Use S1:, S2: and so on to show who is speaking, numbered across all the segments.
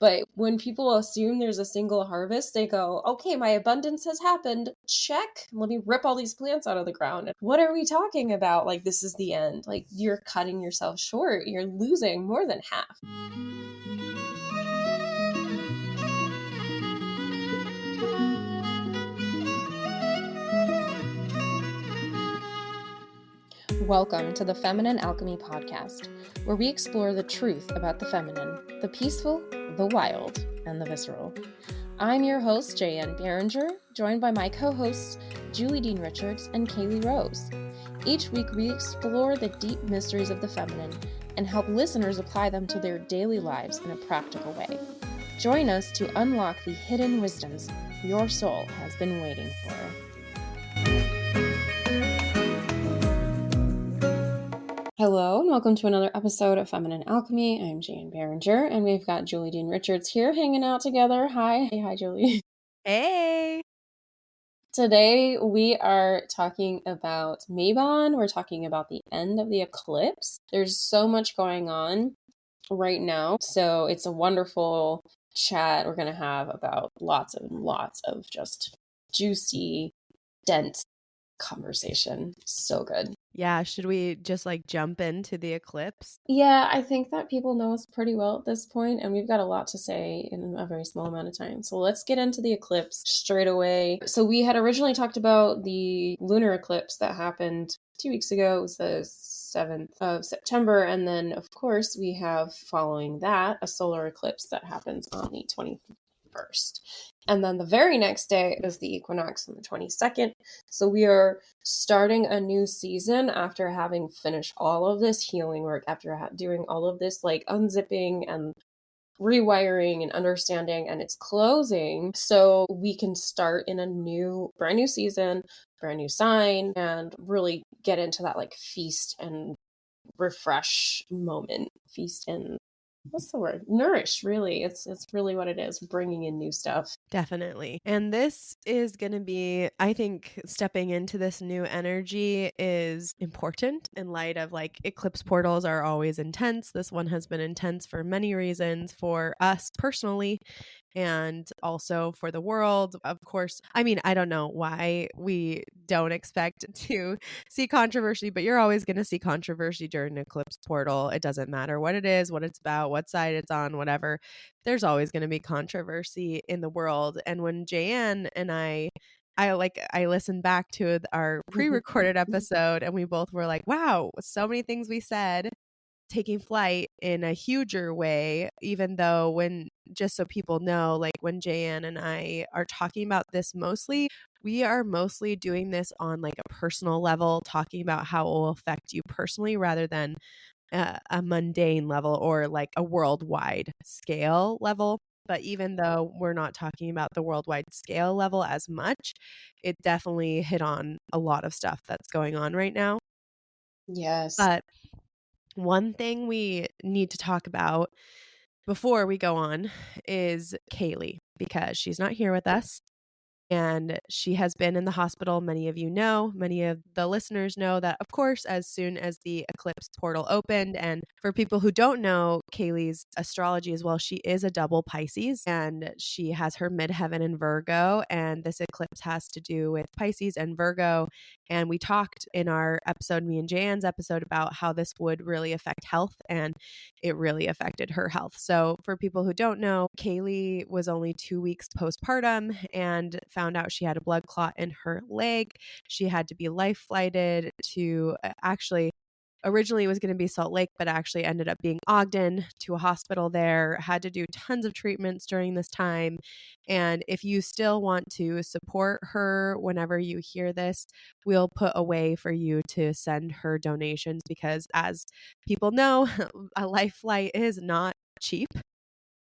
S1: But when people assume there's a single harvest, they go, okay, my abundance has happened. Check. Let me rip all these plants out of the ground. What are we talking about? Like, this is the end. Like, you're cutting yourself short. You're losing more than half. Welcome to the Feminine Alchemy Podcast, where we explore the truth about the feminine, the peaceful, the wild, and the visceral. I'm your host, J.N. Behringer, joined by my co-hosts, Julie Dean Richards and Kayelee Rose. Each week, we explore the deep mysteries of the feminine and help listeners apply them to their daily lives in a practical way. Join us to unlock the hidden wisdoms your soul has been waiting for. Hello, and welcome to another episode of Feminine Alchemy. I'm Jan Behringer, and we've got Julie Dean Richards here hanging out together. Hi. Hey, hi, Julie.
S2: Hey.
S1: Today, we are talking about Mabon. We're talking about the end of the eclipse. There's so much going on right now, so it's a wonderful chat we're going to have about lots and lots of just juicy, dense conversation. So good.
S2: Yeah, should we just jump into the eclipse?
S1: Yeah, I think that people know us pretty well at this point, and we've got a lot to say in a very small amount of time. So let's get into the eclipse straight away. So we had originally talked about the lunar eclipse that happened 2 weeks ago. It was the 7th of September. And then, of course, we have following that a solar eclipse that happens on the 21st. And then the very next day is the equinox on the 22nd. So we are starting a new season after having finished all of this healing work, after doing all of this unzipping and rewiring and understanding, and it's closing. So we can start in a brand new season, brand new sign, and really get into that feast and refresh moment. Feast and what's the word? Nourish, really. It's really what it is, bringing in new stuff.
S2: Definitely. And this is going to be, I think, stepping into this new energy is important in light of eclipse portals are always intense. This one has been intense for many reasons for us personally and also for the world. Of course, I mean, I don't know why we don't expect to see controversy, but you're always going to see controversy during an eclipse portal. It doesn't matter what it is, what it's about, what side it's on, whatever. There's always going to be controversy in the world. And when Jan and I listened back to our pre-recorded episode, and we both were like, wow, so many things we said taking flight in a huger way, even though just so people know, when Jan and I are talking about this mostly, we are mostly doing this on a personal level, talking about how it will affect you personally rather than a mundane level or a worldwide scale level. But even though we're not talking about the worldwide scale level as much, it definitely hit on a lot of stuff that's going on right now.
S1: Yes.
S2: But one thing we need to talk about before we go on is Kayelee, because she's not here with us. And she has been in the hospital. Many of you know, many of the listeners know that, of course, as soon as the eclipse portal opened. And for people who don't know Kaylee's astrology as well, she is a double Pisces and she has her midheaven in Virgo. And this eclipse has to do with Pisces and Virgo. And we talked in our episode, me and Jan's episode, about how this would really affect health, and it really affected her health. So for people who don't know, Kayelee was only 2 weeks postpartum and found out she had a blood clot in her leg. She had to be life flighted to originally it was going to be Salt Lake, but actually ended up being Ogden, to a hospital there, had to do tons of treatments during this time. And if you still want to support her whenever you hear this, we'll put a way for you to send her donations, because as people know, a life flight is not cheap.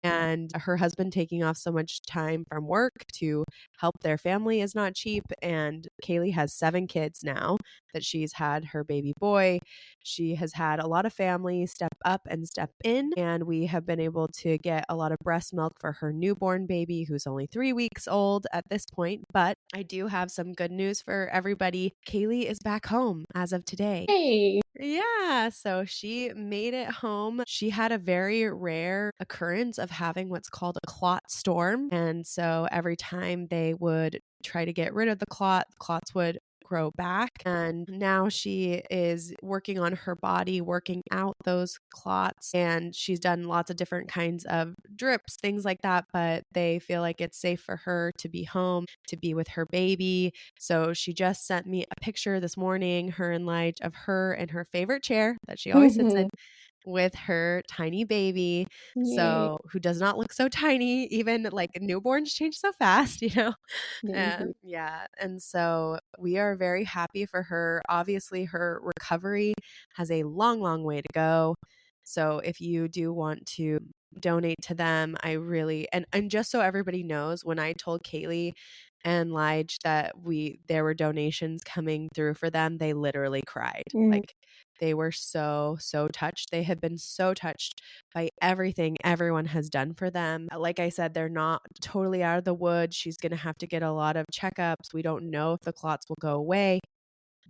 S2: And her husband taking off so much time from work to help their family is not cheap. And Kayelee has 7 kids now that she's had her baby boy. She has had a lot of family step up and step in, and we have been able to get a lot of breast milk for her newborn baby, who's only 3 weeks old at this point. But I do have some good news for everybody. Kayelee is back home as of today.
S1: Hey.
S2: Yeah, so she made it home. She had a very rare occurrence of having what's called a clot storm. And so every time they would try to get rid of the clots would grow back. And now she is working on her body, working out those clots. And she's done lots of different kinds of drips, things like that. But they feel like it's safe for her to be home, to be with her baby. So she just sent me a picture this morning, her and Lige, of her in her favorite chair that she always sits in with her tiny baby.
S1: Yay.
S2: So who does not look so tiny, even like newborns change so fast, you know? Yeah. And so we are very happy for her. Obviously, her recovery has a long, long way to go. So if you do want to donate to them, I really, and just so everybody knows, when I told Kayelee and Lige that there were donations coming through for them, they literally cried. Like they were so touched. They have been so touched by everything everyone has done for them. Like I said, they're not totally out of the woods. She's going to have to get a lot of checkups. We don't know if the clots will go away,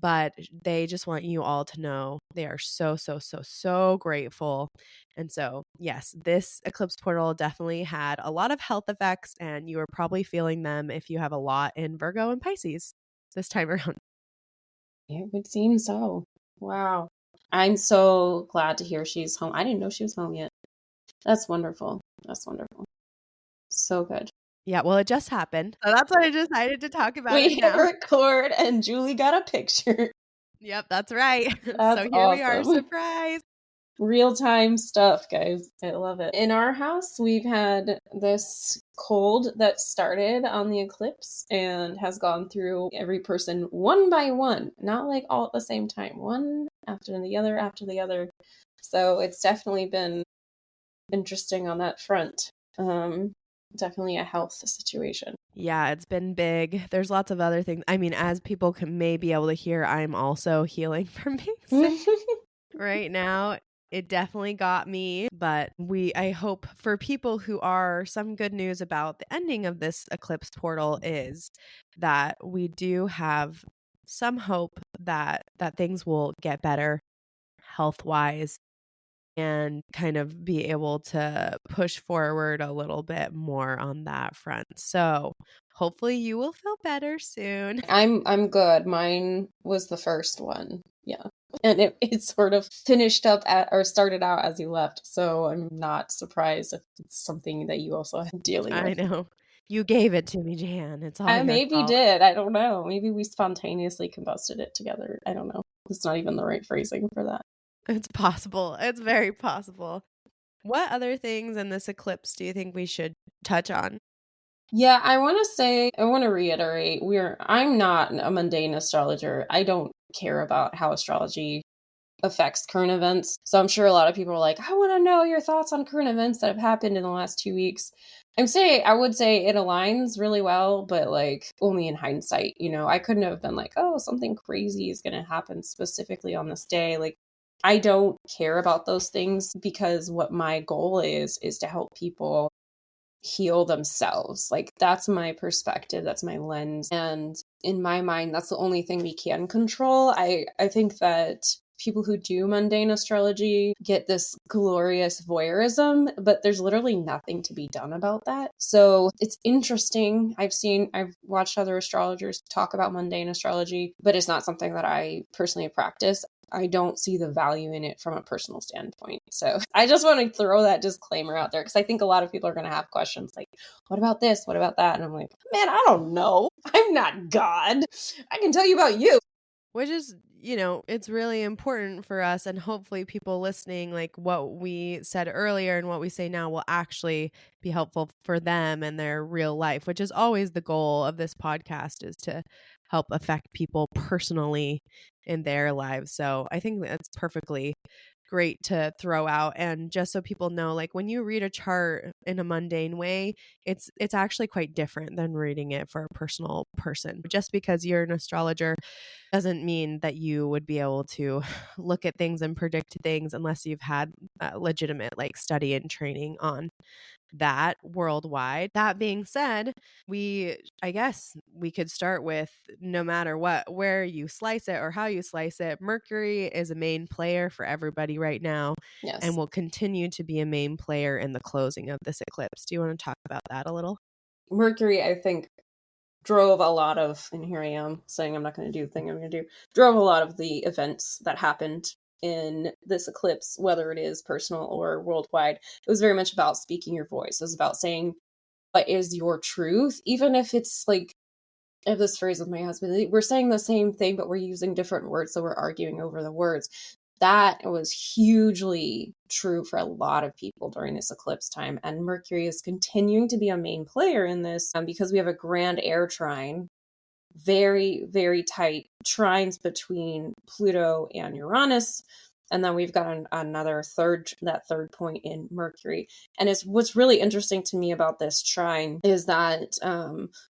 S2: but they just want you all to know they are so grateful. And so, yes, this eclipse portal definitely had a lot of health effects, and you are probably feeling them if you have a lot in Virgo and Pisces this time around.
S1: It would seem so. Wow. I'm so glad to hear she's home. I didn't know she was home yet. That's wonderful. That's wonderful. So good.
S2: Yeah, well, it just happened. So that's why I decided to talk about
S1: We
S2: it
S1: hit
S2: now.
S1: record and Julie got a picture.
S2: Yep, that's right.
S1: That's
S2: So here
S1: awesome.
S2: we are, surprise.
S1: Real-time stuff, guys. I love it. In our house, we've had this cold that started on the eclipse and has gone through every person one by one, not like all at the same time, one after the other after the other. So it's definitely been interesting on that front. Definitely a health situation.
S2: Yeah, it's been big. There's lots of other things. I mean, as people may be able to hear, I'm also healing from being sick right now. It definitely got me, but I hope for people who are, some good news about the ending of this eclipse portal is that we do have some hope that things will get better health-wise and kind of be able to push forward a little bit more on that front. So hopefully you will feel better soon.
S1: I'm good. Mine was the first one. Yeah. And it sort of finished up or started out as you left. So I'm not surprised if it's something that you also have dealing with.
S2: I know. You gave it to me, Jan. It's all
S1: I
S2: your
S1: maybe
S2: fault.
S1: did. I don't know. Maybe we spontaneously combusted it together. I don't know. It's not even the right phrasing for that.
S2: It's possible. It's very possible. What other things in this eclipse do you think we should touch on?
S1: Yeah, I want to reiterate, I'm not a mundane astrologer. I don't care about how astrology affects current events. So I'm sure a lot of people are like, I want to know your thoughts on current events that have happened in the last 2 weeks. I would say it aligns really well, but like only in hindsight. I couldn't have been like, oh, something crazy is going to happen specifically on this day. Like, I don't care about those things because what my goal is to help people heal themselves. Like, that's my perspective, that's my lens. And in my mind, that's the only thing we can control. I think that people who do mundane astrology get this glorious voyeurism, but there's literally nothing to be done about that. So it's interesting. I've watched other astrologers talk about mundane astrology, but it's not something that I personally practice. I don't see the value in it from a personal standpoint. So I just want to throw that disclaimer out there because I think a lot of people are going to have questions like, what about this? What about that? And I'm like, man, I don't know. I'm not God. I can tell you about you.
S2: Which is, it's really important for us, and hopefully people listening, like what we said earlier and what we say now will actually be helpful for them and their real life, which is always the goal of this podcast, is to help affect people personally in their lives. So I think that's perfectly great to throw out. And just so people know, like when you read a chart in a mundane way, it's actually quite different than reading it for a personal person. Just because you're an astrologer doesn't mean that you would be able to look at things and predict things unless you've had legitimate like study and training on that worldwide. That being said, I guess we could start with, no matter what, where you slice it or how you slice it, Mercury is a main player for everybody right now,
S1: Yes.
S2: and will continue to be a main player in the closing of this eclipse. Do you want to talk about that a little?
S1: Mercury, I think, drove a lot of, and here I am saying I'm not going to do the thing I'm going to do, drove a lot of the events that happened in this eclipse, whether it is personal or worldwide. It was very much about speaking your voice. It was about saying what is your truth, even if it's like, I have this phrase with my husband, we're saying the same thing, but we're using different words, so we're arguing over the words. That was hugely true for a lot of people during this eclipse time. And Mercury is continuing to be a main player in this because we have a grand air trine, very, very tight trines between Pluto and Uranus. And then we've got another that third point in Mercury. And it's what's really interesting to me about this trine is that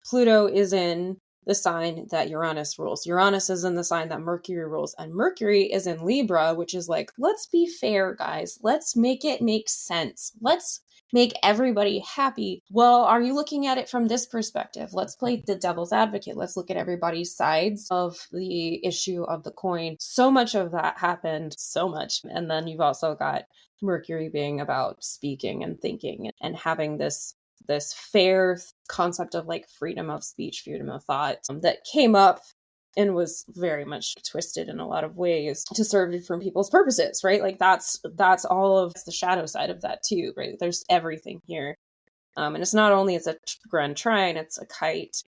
S1: Pluto is in the sign that Uranus rules. Uranus is in the sign that Mercury rules, and Mercury is in Libra, which is like, let's be fair, guys. Let's make it make sense. Let's make everybody happy. Well, are you looking at it from this perspective? Let's play the devil's advocate. Let's look at everybody's sides of the issue of the coin. So much of that happened, so much. And then you've also got Mercury being about speaking and thinking and having this fair concept of like freedom of speech, freedom of thought that came up and was very much twisted in a lot of ways to serve different people's purposes, right? Like that's all of the shadow side of that too, right? There's everything here. And it's not only it's a grand trine, it's a kite.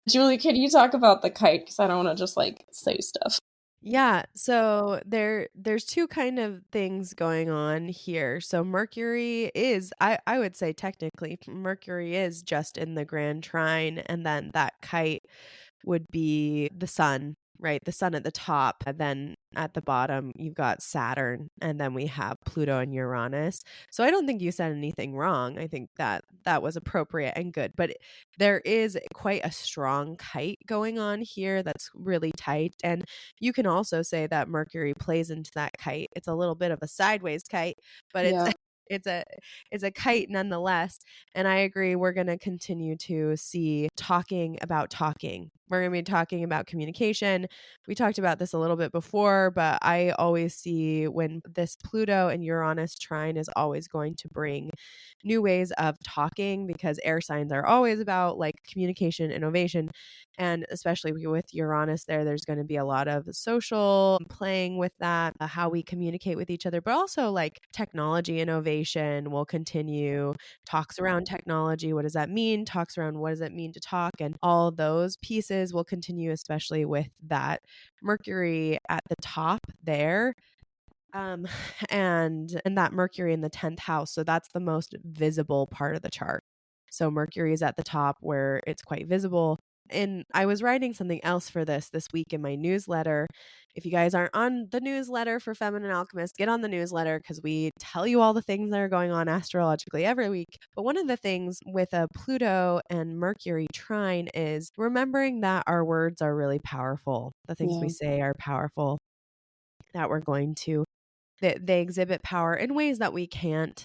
S1: Julie, can you talk about the kite? Because I don't want to just like say stuff.
S2: Yeah, so there's two kind of things going on here. So Mercury is, I would say technically Mercury is just in the grand trine, and then that kite would be the sun, right? The sun at the top, and then at the bottom you've got Saturn, and then we have Pluto and Uranus. So I don't think you said anything wrong. I think that was appropriate and good, but there is quite a strong kite going on here that's really tight. And you can also say that Mercury plays into that kite. It's a little bit of a sideways kite, but
S1: Yeah.
S2: it's a kite nonetheless. And I agree, we're going to continue to see talking about talking. We're going to be talking about communication. We talked about this a little bit before, but I always see when this Pluto and Uranus trine is always going to bring new ways of talking, because air signs are always about like communication, innovation. And especially with Uranus there's going to be a lot of social playing with that, how we communicate with each other, but also like technology innovation will continue. Talks around technology, what does that mean? Talks around what does it mean to talk? And all those pieces will continue, especially with that Mercury at the top there. And that Mercury in the 10th house. So that's the most visible part of the chart. So Mercury is at the top where it's quite visible. And I was writing something else for this week in my newsletter. If you guys aren't on the newsletter for Feminine Alchemist, get on the newsletter, because we tell you all the things that are going on astrologically every week. But one of the things with a Pluto and Mercury trine is remembering that our words are really powerful. The things we say are powerful, that we're going to, they exhibit power in ways that we can't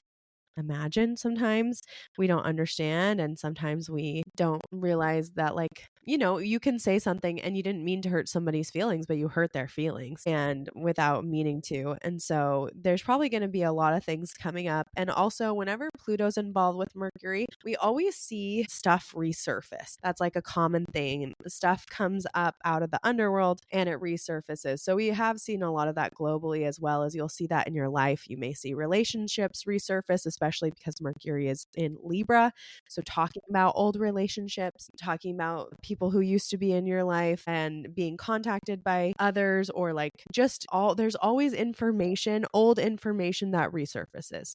S2: imagine. Sometimes we don't understand, and sometimes we don't realize that, like, you know, you can say something and you didn't mean to hurt somebody's feelings, but you hurt their feelings and without meaning to. And so there's probably going to be a lot of things coming up. And also, whenever Pluto's involved with Mercury, we always see stuff resurface. That's like a common thing. Stuff comes up out of the underworld and it resurfaces. So we have seen a lot of that globally, as well as you'll see that in your life. You may see relationships resurface, especially because Mercury is in Libra. So talking about old relationships, talking about people who used to be in your life and being contacted by others, or like just there's always information, old information that resurfaces.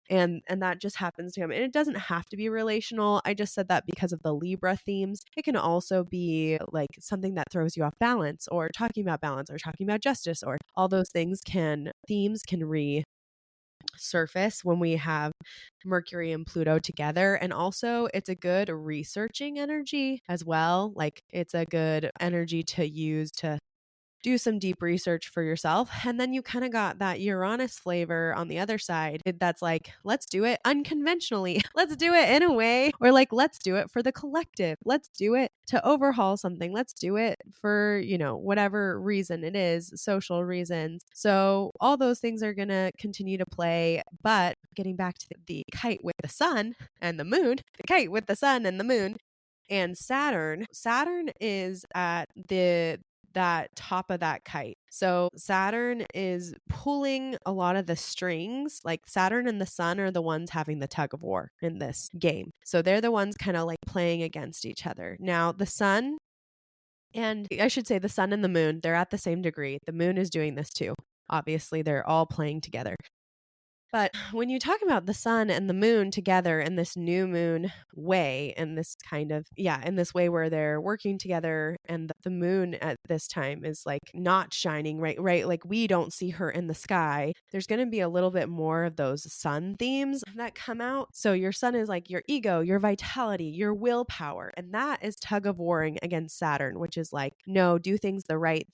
S2: And that just happens to him. And it doesn't have to be relational. I just said that because of the Libra themes. It can also be like something that throws you off balance, or talking about balance, or talking about justice, or all those themes can resurface when we have Mercury and Pluto together. And also, it's a good researching energy as well. Like, it's a good energy to use to do some deep research for yourself. And then you kind of got that Uranus flavor on the other side that's like, let's do it unconventionally. Let's do it in a way, or like, let's do it for the collective. Let's do it to overhaul something. Let's do it for, whatever reason it is, social reasons. So all those things are going to continue to play. But getting back to the kite with the sun and the moon, the kite with the sun and the moon and Saturn is at that top of that kite. So Saturn is pulling a lot of the strings. Like Saturn and the sun are the ones having the tug of war in this game. So they're the ones kind of like playing against each other. Now the sun, and I should say the sun and the moon, they're at the same degree. The moon is doing this too. Obviously, they're all playing together. But when you talk about the sun and the moon together in this new moon way, and this kind of, in this way where they're working together, and the moon at this time is like not shining, right? Like we don't see her in the sky. There's going to be a little bit more of those sun themes that come out. So your sun is like your ego, your vitality, your willpower. And that is tug of warring against Saturn, which is like, no, do things the right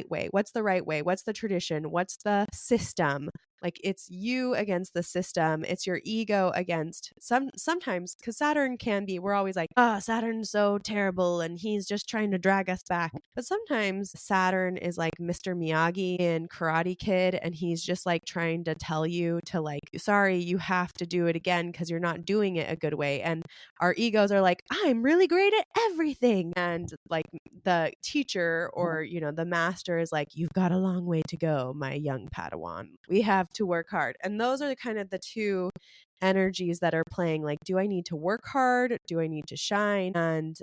S2: way. What's the right way? What's the tradition? What's the system? Like it's you against the system. It's your ego against sometimes, because Saturn can be, we're always like, Saturn's so terrible and he's just trying to drag us back. But sometimes Saturn is like Mr. Miyagi in Karate Kid, and he's just like trying to tell you to like, sorry, you have to do it again because you're not doing it a good way. And our egos are like, I'm really great at everything. And like the teacher or, the master is like, you've got a long way to go, my young Padawan. We have to work hard. And those are kind of the two energies that are playing. Like, do I need to work hard? Do I need to shine? And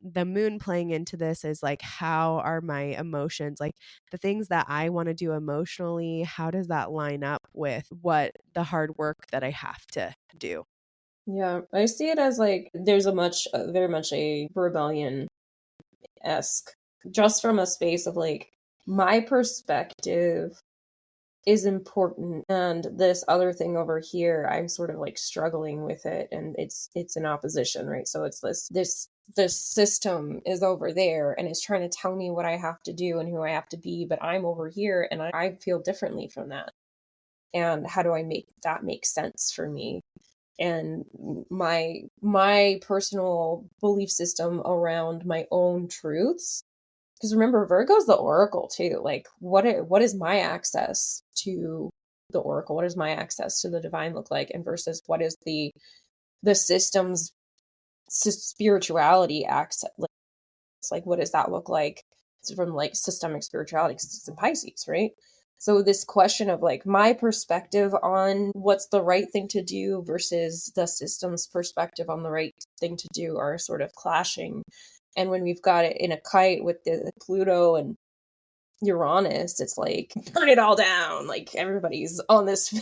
S2: the moon playing into this is like, how are my emotions, like the things that I want to do emotionally, how does that line up with what the hard work that I have to do?
S1: Yeah, I see it as like there's very much a rebellion-esque, just from a space of like, my perspective is important, and this other thing over here, I'm sort of like struggling with it, and it's in opposition, right? So it's this system is over there and it's trying to tell me what I have to do and who I have to be, but I'm over here and I feel differently from that. And how do I make that make sense for me? And my personal belief system around my own truths, because remember, Virgo's the oracle too. Like, what is my access to the oracle? What does my access to the divine look like? And versus what is the system's spirituality access? Like, what does that look like? It's from like systemic spirituality, because it's in Pisces, right? So this question of like my perspective on what's the right thing to do versus the system's perspective on the right thing to do are sort of clashing. And when we've got it in a kite with the Pluto and Uranus, it's like, burn it all down. Like everybody's on this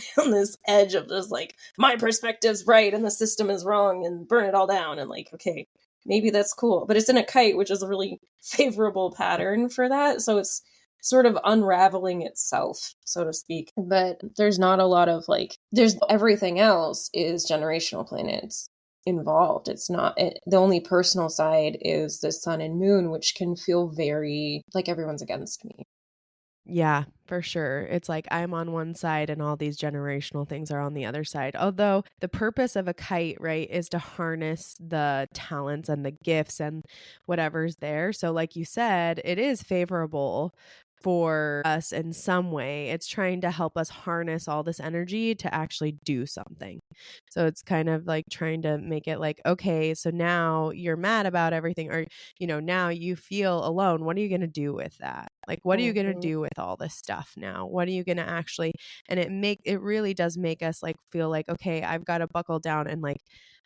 S1: edge of just like, my perspective's right and the system is wrong, and burn it all down. And like, okay, maybe that's cool. But it's in a kite, which is a really favorable pattern for that. So it's sort of unraveling itself, so to speak. But there's not a lot of like, there's everything else is generational planets involved. It's not the only personal side is the sun and moon, which can feel very like everyone's against me.
S2: Yeah, for sure. It's like I'm on one side and all these generational things are on the other side. Although the purpose of a kite, right, is to harness the talents and the gifts and whatever's there. So like you said, it is favorable for us in some way. It's trying to help us harness all this energy to actually do something. So it's kind of like trying to make it like, okay, so now you're mad about everything, or, now you feel alone. What are you going to do with that? Like, what are you going to do with all this stuff now? What are you going to actually, and it really does make us like feel like, okay, I've got to buckle down and like,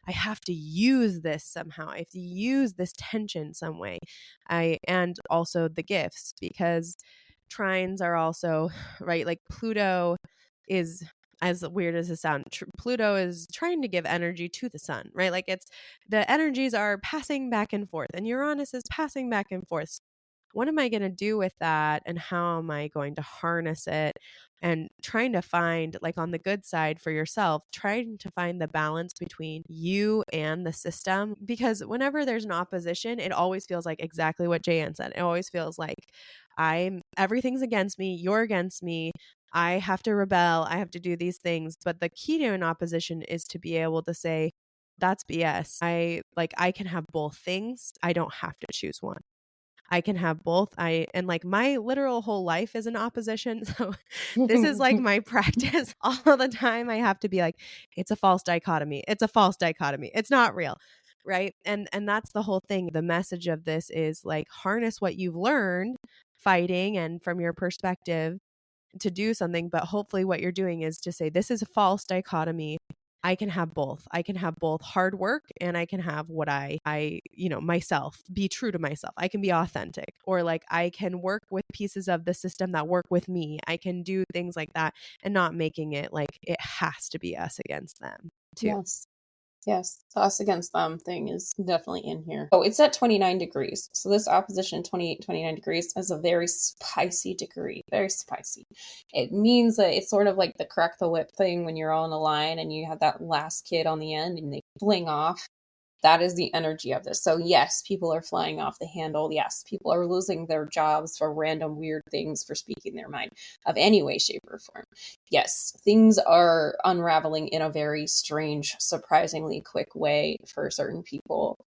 S2: I have to use this somehow. I have to use this tension some way. And also the gifts, because trines are also, right, like Pluto is, as weird as it sounds, Pluto is trying to give energy to the sun, right? Like it's the energies are passing back and forth, and Uranus is passing back and forth. what am I going to do with that? And how am I going to harness it? And trying to find, like, on the good side for yourself, trying to find the balance between you and the system. Because whenever there's an opposition, it always feels like exactly what Jayan said. It always feels like everything's against me, you're against me, I have to rebel, I have to do these things. But the key to an opposition is to be able to say, that's BS. I can have both things. I don't have to choose one. I can have both. And like my literal whole life is an opposition. So this is like my practice all the time. I have to be like, it's a false dichotomy. It's a false dichotomy. It's not real. Right. And that's the whole thing. The message of this is like, harness what you've learned fighting and from your perspective to do something. But hopefully what you're doing is to say, this is a false dichotomy. I can have both. I can have both hard work and I can have what myself, be true to myself. I can be authentic, or like I can work with pieces of the system that work with me. I can do things like that and not making it like it has to be us against them too.
S1: Yes, the us against them thing is definitely in here. Oh, it's at 29 degrees. So this opposition, 28, 29 degrees, is a very spicy degree. Very spicy. It means that it's sort of like the crack the whip thing when you're all in a line and you have that last kid on the end and they fling off. That is the energy of this. So yes, people are flying off the handle. Yes, people are losing their jobs for random weird things for speaking their mind of any way, shape, or form. Yes, things are unraveling in a very strange, surprisingly quick way for certain people.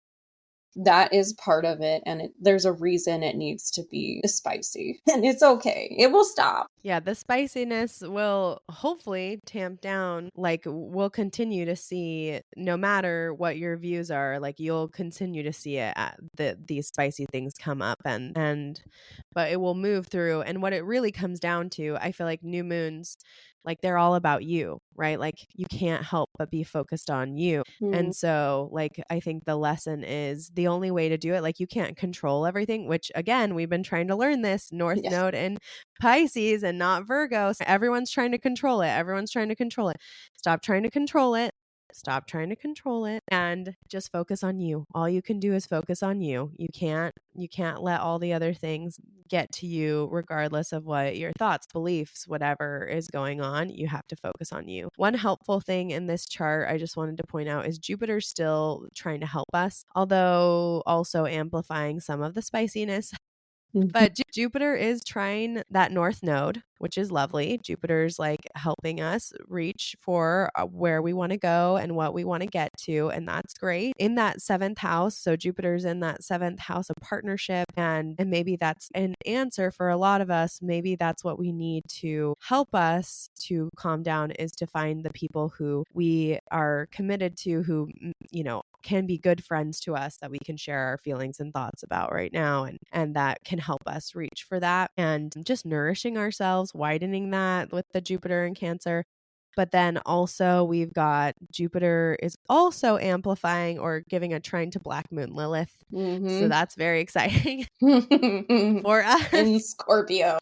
S1: That is part of it, and there's a reason it needs to be spicy, and it's okay. It will stop.
S2: Yeah, the spiciness will hopefully tamp down. Like, we'll continue to see, no matter what your views are, like you'll continue to see it these spicy things come up, but it will move through. And what it really comes down to, I feel like new moons, like they're all about you, right? Like you can't help but be focused on you. And so like, I think the lesson is the only way to do it, like you can't control everything, which again, we've been trying to learn this North Node in Pisces and not Virgo. So everyone's trying to control it. Everyone's trying to control it. Stop trying to control it. Stop trying to control it and just focus on you. All you can do is focus on you. You can't let all the other things get to you, regardless of what your thoughts, beliefs, whatever is going on. You have to focus on you. One helpful thing in this chart I just wanted to point out is Jupiter's still trying to help us, although also amplifying some of the spiciness. But Jupiter is trying that North Node, which is lovely. Jupiter's like helping us reach for where we want to go and what we want to get to. And that's great. In that 7th house. So Jupiter's in that 7th house of partnership. And maybe that's an answer for a lot of us. Maybe that's what we need to help us to calm down, is to find the people who we are committed to, who, can be good friends to us, that we can share our feelings and thoughts about right now. And that can help us reach for that, and just nourishing ourselves, widening that with the Jupiter in Cancer. But then also we've got Jupiter is also amplifying or giving a trine to Black Moon Lilith. So that's very exciting for us.
S1: In Scorpio.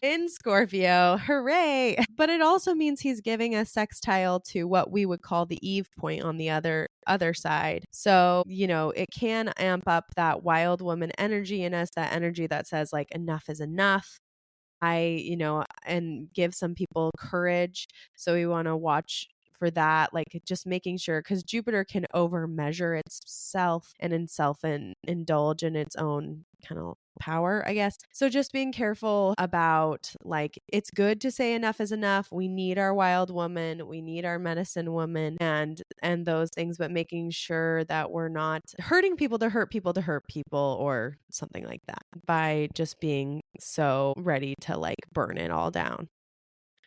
S2: Hooray. But it also means he's giving a sextile to what we would call the Eve point on the other side. So, it can amp up that wild woman energy in us, that energy that says like enough is enough. And give some people courage. So we want to watch for that, like just making sure, because Jupiter can over measure itself and indulge in its own kind of power, I guess. So just being careful about, like, it's good to say enough is enough. We need our wild woman, we need our medicine woman, and those things, but making sure that we're not hurting people to hurt people to hurt people or something like that by just being so ready to like burn it all down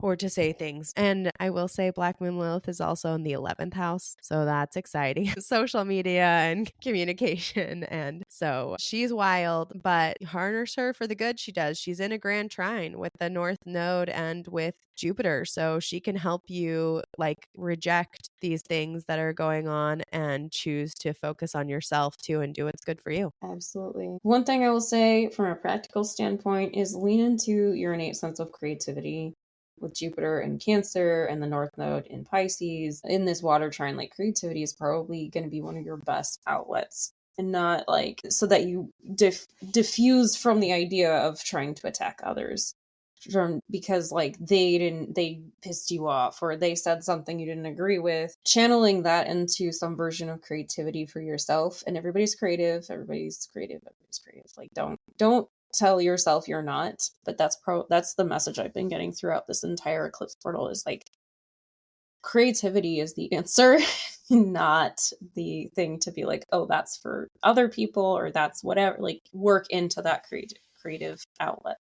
S2: or to say things. And I will say Black Moon Lilith is also in the 11th house. So that's exciting. Social media and communication. And so she's wild, but harness her for the good she does. She's in a grand trine with the North Node and with Jupiter. So she can help you like reject these things that are going on and choose to focus on yourself too and do what's good for you.
S1: Absolutely. One thing I will say from a practical standpoint is lean into your innate sense of creativity. With Jupiter in Cancer and the North Node in Pisces, in this water trine, like creativity is probably going to be one of your best outlets. and not like so that you diffuse from the idea of trying to attack others from because like they pissed you off or they said something you didn't agree with, channeling that into some version of creativity for yourself. And everybody's creative, like don't tell yourself you're not. But that's the message I've been getting throughout this entire eclipse portal is like creativity is the answer, not the thing to be like, oh, that's for other people or that's whatever. Like work into that creative outlet.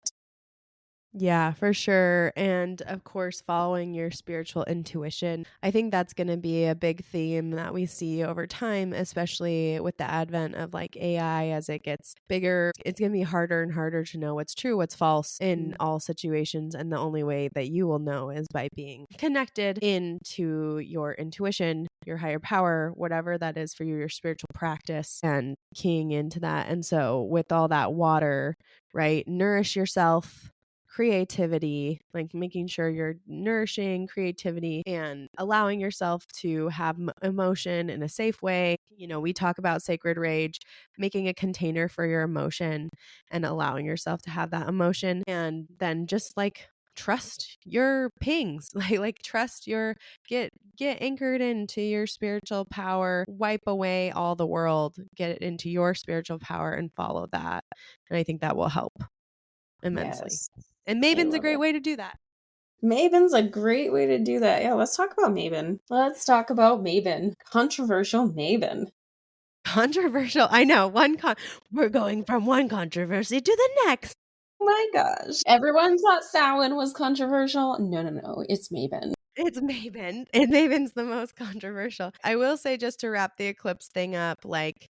S2: Yeah, for sure. And of course, following your spiritual intuition. I think that's going to be a big theme that we see over time, especially with the advent of like AI as it gets bigger. It's going to be harder and harder to know what's true, what's false in all situations. And the only way that you will know is by being connected into your intuition, your higher power, whatever that is for you, your spiritual practice, and keying into that. And so, with all that water, right, nourish yourself. Creativity, like making sure you're nourishing creativity and allowing yourself to have emotion in a safe way. You know, we talk about sacred rage, making a container for your emotion and allowing yourself to have that emotion. And then just like trust your pings, like trust your get anchored into your spiritual power, wipe away all the world, get it into your spiritual power and follow that. And I think that will help immensely.
S1: Yes.
S2: And Mabon's a great way to do that.
S1: Mabon's a great way to do that. Yeah, let's talk about Mabon. Let's talk about Mabon. Controversial Mabon.
S2: Controversial. I know. We're going from one controversy to the next.
S1: Oh my gosh. Everyone thought Samhain was controversial. No. It's Mabon.
S2: It's Mabon. And Mabon's the most controversial. I will say, just to wrap the eclipse thing up, like,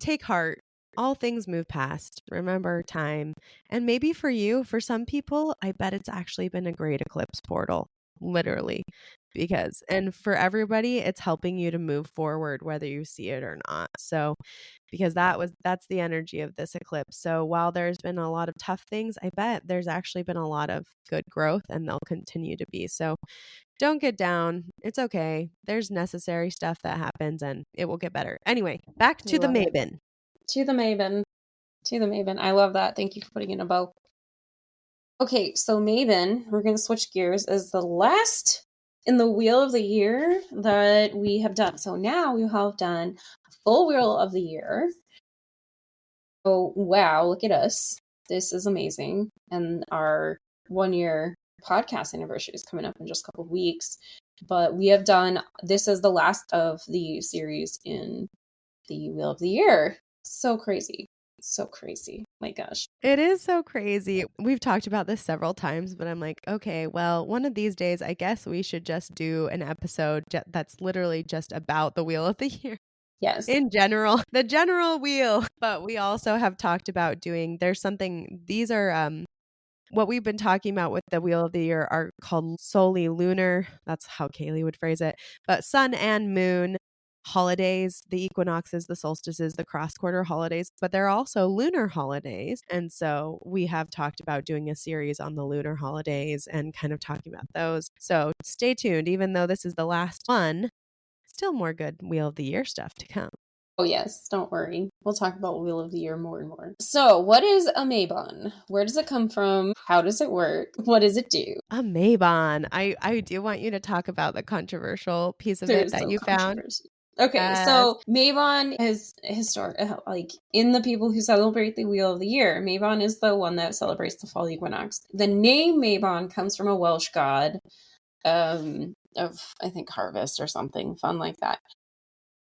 S2: take heart. All things move past. Remember time. And maybe for you, for some people, I bet it's actually been a great eclipse portal, literally. And for everybody, it's helping you to move forward, whether you see it or not. So, because that's the energy of this eclipse. So while there's been a lot of tough things, I bet there's actually been a lot of good growth and they'll continue to be. So don't get down. It's okay. There's necessary stuff that happens and it will get better. Anyway, back to the Mabon.
S1: To the Mabon. I love that. Thank you for putting in a bow. Okay, so Mabon, we're going to switch gears, is the last in the Wheel of the Year that we have done. So now we have done a full Wheel of the Year. Oh, wow, look at us. This is amazing. And our 1-year podcast anniversary is coming up in just a couple of weeks. But we have done, this is the last of the series in the Wheel of the Year. So crazy. My gosh.
S2: It is so crazy. We've talked about this several times, but I'm like, okay, well, one of these days, I guess we should just do an episode that's literally just about the Wheel of the Year.
S1: Yes.
S2: In general, the general wheel. But we also have talked about these are what we've been talking about with the Wheel of the Year are called solely lunar. That's how Kayelee would phrase it. But sun and moon holidays, the equinoxes, the solstices, the cross quarter holidays, but they're also lunar holidays. And so we have talked about doing a series on the lunar holidays and kind of talking about those. So stay tuned, even though this is the last one, still more good Wheel of the Year stuff to come.
S1: Oh, yes. Don't worry. We'll talk about Wheel of the Year more and more. So, what is a Mabon? Where does it come from? How does it work? What does it do?
S2: A Mabon. I do want you to talk about the controversial piece of it that you found.
S1: Okay, so Mabon is historic, like in the people who celebrate the Wheel of the Year. Mabon is the one that celebrates the fall equinox. The name Mabon comes from a Welsh god of, I think, harvest or something fun like that.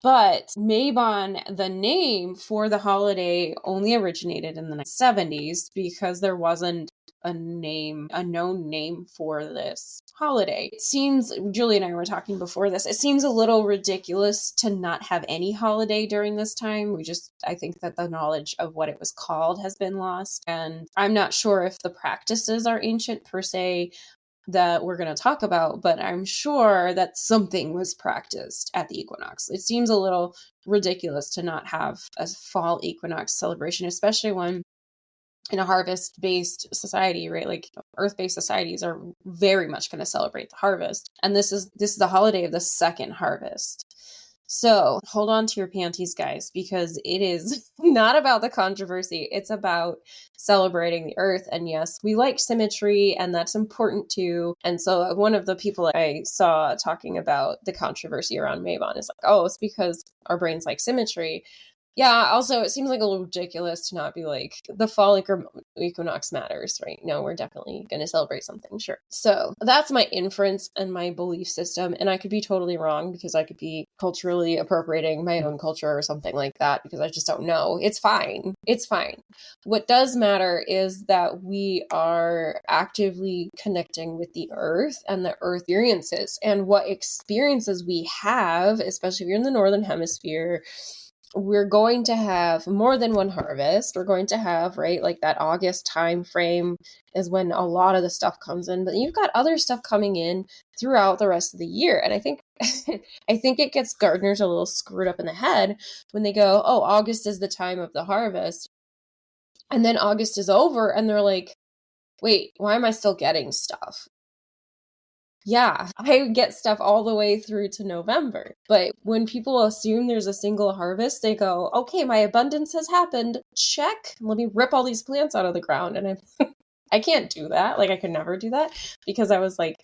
S1: But Mabon, the name for the holiday, only originated in the 70s because there wasn't a known name for this holiday. It seems, Julie and I were talking before this, it seems a little ridiculous to not have any holiday during this time. I think that the knowledge of what it was called has been lost. And I'm not sure if the practices are ancient per se, that we're going to talk about, but I'm sure that something was practiced at the equinox. It seems a little ridiculous to not have a fall equinox celebration, especially when in a harvest-based society, right? Like earth-based societies are very much going to celebrate the harvest. And this is the holiday of the second harvest. So hold on to your panties, guys, because it is not about the controversy. It's about celebrating the earth. And yes, we like symmetry, and that's important too. And so one of the people I saw talking about the controversy around Mabon is like, oh, it's because our brains like symmetry. Yeah, also, it seems like a little ridiculous to not be like, the fall equinox matters, right? No, we're definitely going to celebrate something, sure. So that's my inference and my belief system. And I could be totally wrong because I could be culturally appropriating my own culture or something like that because I just don't know. It's fine. It's fine. What does matter is that we are actively connecting with the earth and the earth experiences and what experiences we have, especially if you're in the northern hemisphere. We're going to have more than one harvest. We're going to have, right, like that August time frame is when a lot of the stuff comes in, but you've got other stuff coming in throughout the rest of the year. And I think I think it gets gardeners a little screwed up in the head when they go, "Oh, August is the time of the harvest." And then August is over and they're like, "Wait, why am I still getting stuff?" Yeah, I get stuff all the way through to November. But when people assume there's a single harvest, they go, okay, my abundance has happened. Check. Let me rip all these plants out of the ground. And I can't do that. Like, I could never do that because I was like,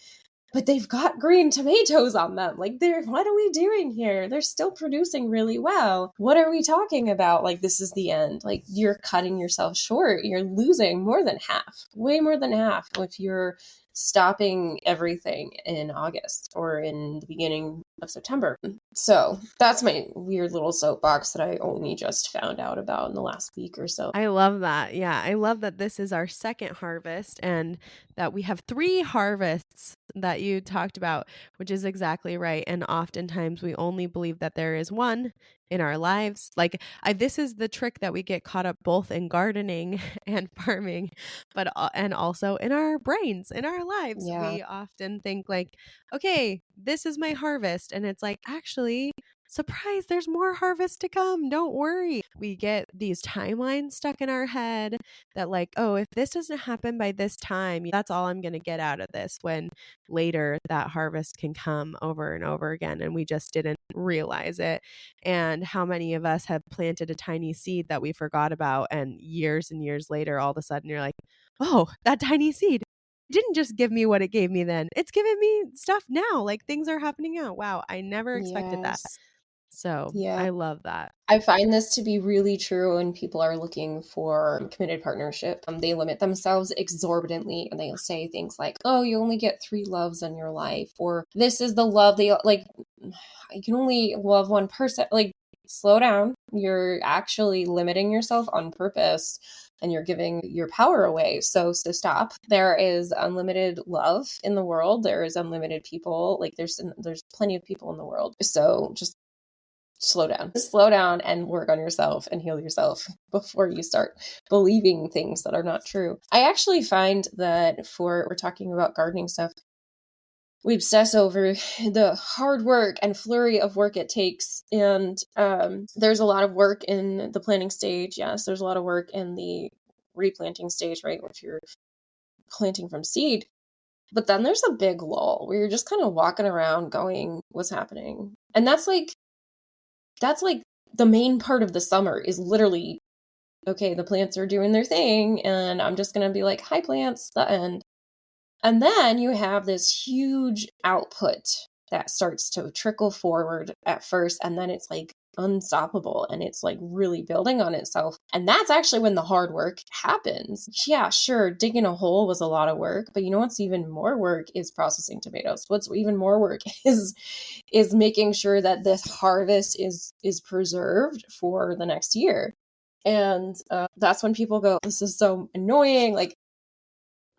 S1: but they've got green tomatoes on them. Like, what are we doing here? They're still producing really well. What are we talking about? Like, this is the end. Like, you're cutting yourself short. You're losing more than half, way more than half if you're stopping everything in August or in the beginning of September. So that's my weird little soapbox that I only just found out about in the last week or so.
S2: I love that. Yeah, I love that this is our second harvest and that we have 3 harvests that you talked about, which is exactly right. And oftentimes we only believe that there is one in our lives. Like this is the trick that we get caught up both in gardening and farming, but and also in our brains, in our lives.
S1: Yeah.
S2: We often think like, okay, this is my harvest, and it's like actually surprise, there's more harvest to come. Don't worry. We get these timelines stuck in our head that like, oh, if this doesn't happen by this time, that's all I'm going to get out of this, when later that harvest can come over and over again and we just didn't realize it. And how many of us have planted a tiny seed that we forgot about, and years later, all of a sudden you're like, oh, that tiny seed didn't just give me what it gave me then. It's giving me stuff now. Like things are happening now. Wow, I never expected that.
S1: Yes.
S2: So
S1: Yeah.
S2: I love that.
S1: I find this to be really true when people are looking for committed partnership. They limit themselves exorbitantly and they'll say things like, oh, you only get 3 loves in your life, or this is the love they like, you can only love one person. Like, slow down. You're actually limiting yourself on purpose and you're giving your power away. So stop. There is unlimited love in the world. There is unlimited people. Like there's plenty of people in the world. So just slow down and work on yourself and heal yourself before you start believing things that are not true. I actually find that we're talking about gardening stuff, we obsess over the hard work and flurry of work it takes. And there's a lot of work in the planting stage. Yes, there's a lot of work in the replanting stage, right? If you're planting from seed. But then there's a big lull where you're just kind of walking around going, what's happening? And that's like the main part of the summer is literally, okay, the plants are doing their thing and I'm just going to be like, hi plants, the end. And then you have this huge output that starts to trickle forward at first, and then it's like unstoppable and it's like really building on itself. And that's actually when the hard work happens. Yeah, sure, digging a hole was a lot of work, but you know what's even more work is processing tomatoes. What's even more work is making sure that this harvest is preserved for the next year. And that's when people go, this is so annoying. Like,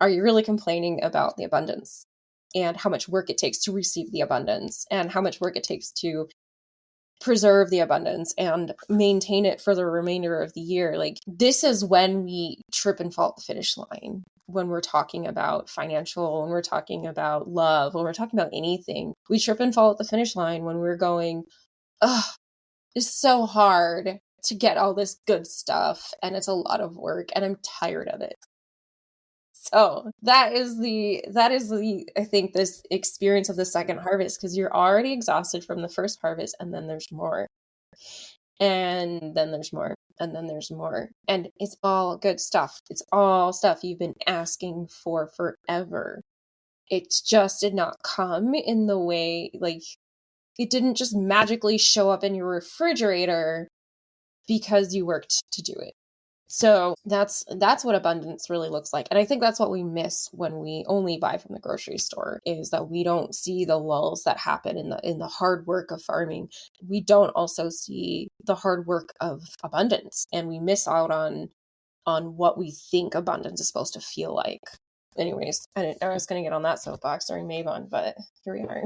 S1: are you really complaining about the abundance and how much work it takes to receive the abundance and how much work it takes to preserve the abundance and maintain it for the remainder of the year? Like, this is when we trip and fall at the finish line. When we're talking about financial, when we're talking about love, when we're talking about anything, we trip and fall at the finish line when we're going, oh, it's so hard to get all this good stuff and it's a lot of work and I'm tired of it. So that is the I think this experience of the second harvest, because you're already exhausted from the first harvest, and then there's more, and then there's more, and then there's more, and it's all good stuff. It's all stuff you've been asking for forever. It just did not come in the way, like, it didn't just magically show up in your refrigerator because you worked to do it. So that's what abundance really looks like. And I think that's what we miss when we only buy from the grocery store, is that we don't see the lulls that happen in the hard work of farming. We don't also see the hard work of abundance, and we miss out on what we think abundance is supposed to feel like. Anyways, I was going to get on that soapbox during Mabon, but here we are.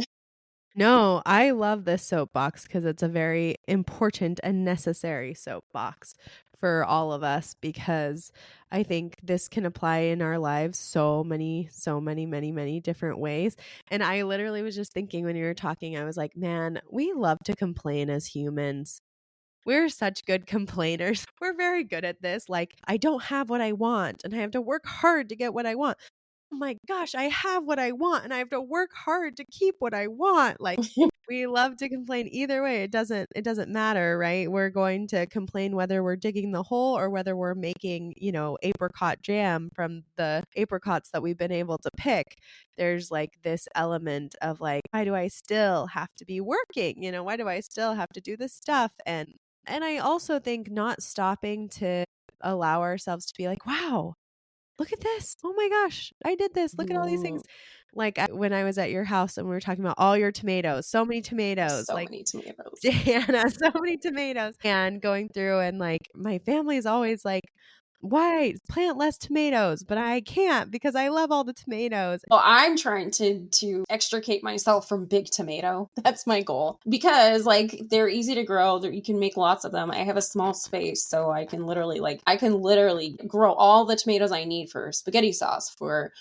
S2: No, I love this soapbox because it's a very important and necessary soapbox for all of us, because I think this can apply in our lives so many, many different ways. And I literally was just thinking when you were talking, I was like, man, we love to complain as humans. We're such good complainers. We're very good at this. Like, I don't have what I want and I have to work hard to get what I want. Oh my gosh, I have what I want and I have to work hard to keep what I want. Like, we love to complain either way. It doesn't matter, right? We're going to complain whether we're digging the hole or whether we're making, apricot jam from the apricots that we've been able to pick. There's like this element of like, why do I still have to be working? Why do I still have to do this stuff? And I also think not stopping to allow ourselves to be like, wow, look at this. Oh my gosh, I did this. Look at all these things. Like when I was at your house and we were talking about all your tomatoes, so many tomatoes,
S1: so many tomatoes.
S2: Diana, so many tomatoes. And going through, and like my family is always like, why plant less tomatoes? But I can't because I love all the tomatoes.
S1: Well, I'm trying to extricate myself from big tomato. That's my goal, because like they're easy to grow. You can make lots of them. I have a small space, so I can literally grow all the tomatoes I need for spaghetti sauce, for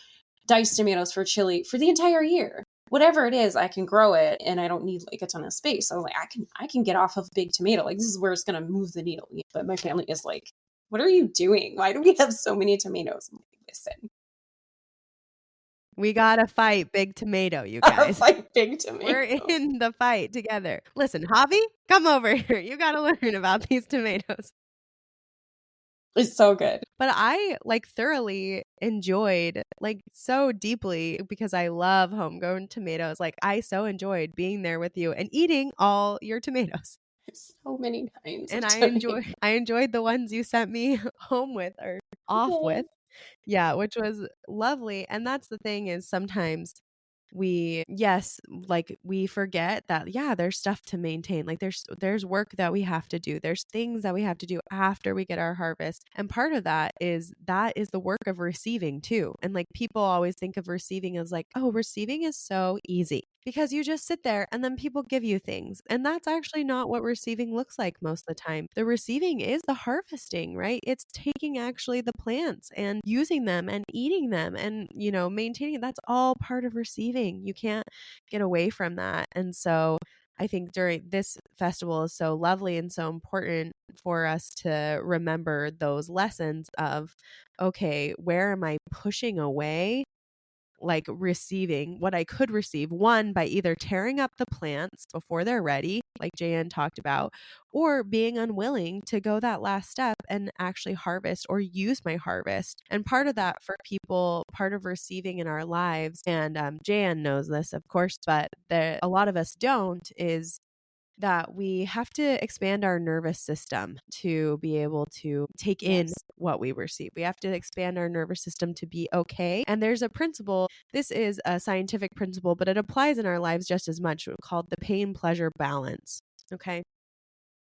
S1: diced tomatoes, for chili, for the entire year. Whatever it is, I can grow it, and I don't need like a ton of space. So like I can get off of big tomato. Like, this is where it's gonna move the needle. But my family is like, what are you doing? Why do we have so many tomatoes? I'm like, listen.
S2: We gotta fight Big Tomato, you guys.
S1: Fight Big Tomato.
S2: We're in the fight together. Listen, Javi, come over here. You gotta learn about these tomatoes.
S1: It's so good.
S2: But I like thoroughly enjoyed, like so deeply, because I love homegrown tomatoes. Like I so enjoyed being there with you and eating all your tomatoes.
S1: So many kinds.
S2: And I enjoyed the ones you sent me home with or off with. Yeah, which was lovely. And that's the thing, is sometimes we forget that, yeah, there's stuff to maintain. Like there's work that we have to do. There's things that we have to do after we get our harvest. And part of that is the work of receiving too. And like people always think of receiving as like, oh, receiving is so easy because you just sit there and then people give you things. And that's actually not what receiving looks like most of the time. The receiving is the harvesting, right? It's taking actually the plants and using them and eating them and, maintaining. That's all part of receiving. You can't get away from that. And so I think during this festival is so lovely and so important for us to remember those lessons of, okay, where am I pushing away? Like receiving what I could receive, one, by either tearing up the plants before they're ready, like Jan talked about, or being unwilling to go that last step and actually harvest or use my harvest. And part of that for people, part of receiving in our lives, and Jan knows this, of course, but a lot of us don't, is that we have to expand our nervous system to be able to take in what we receive. We have to expand our nervous system to be okay. And there's a principle, this is a scientific principle, but it applies in our lives just as much, called the pain-pleasure balance. Okay.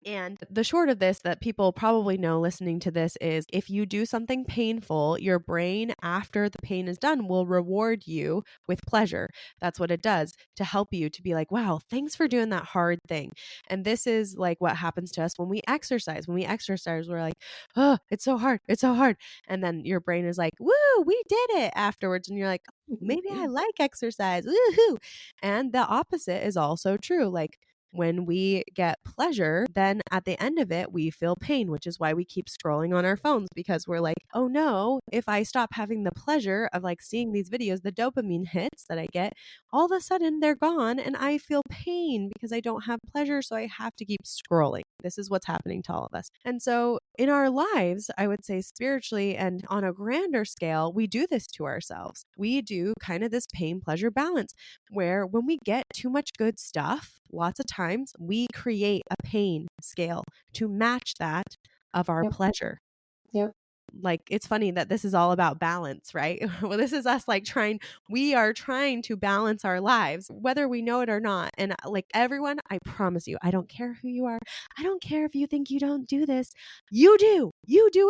S2: And the short of this that people probably know listening to this is, if you do something painful, your brain, after the pain is done, will reward you with pleasure. That's what it does to help you to be like, wow, thanks for doing that hard thing. And this is like what happens to us when we exercise. When we exercise, we're like, oh, it's so hard. It's so hard. And then your brain is like, woo, we did it afterwards. And you're like, oh, maybe I like exercise. Woohoo. And the opposite is also true. Like, when we get pleasure, then at the end of it, we feel pain, which is why we keep scrolling on our phones, because we're like, oh no, if I stop having the pleasure of like seeing these videos, the dopamine hits that I get, all of a sudden they're gone and I feel pain because I don't have pleasure. So I have to keep scrolling. This is what's happening to all of us. And so in our lives, I would say spiritually and on a grander scale, we do this to ourselves. We do kind of this pain pleasure balance where when we get too much good stuff, lots of times we create a pain scale to match that of our pleasure.
S1: Yep.
S2: Like, it's funny that this is all about balance, right? Well, this is us like we are trying to balance our lives, whether we know it or not. And like everyone, I promise you, I don't care who you are. I don't care if you think you don't do this. You do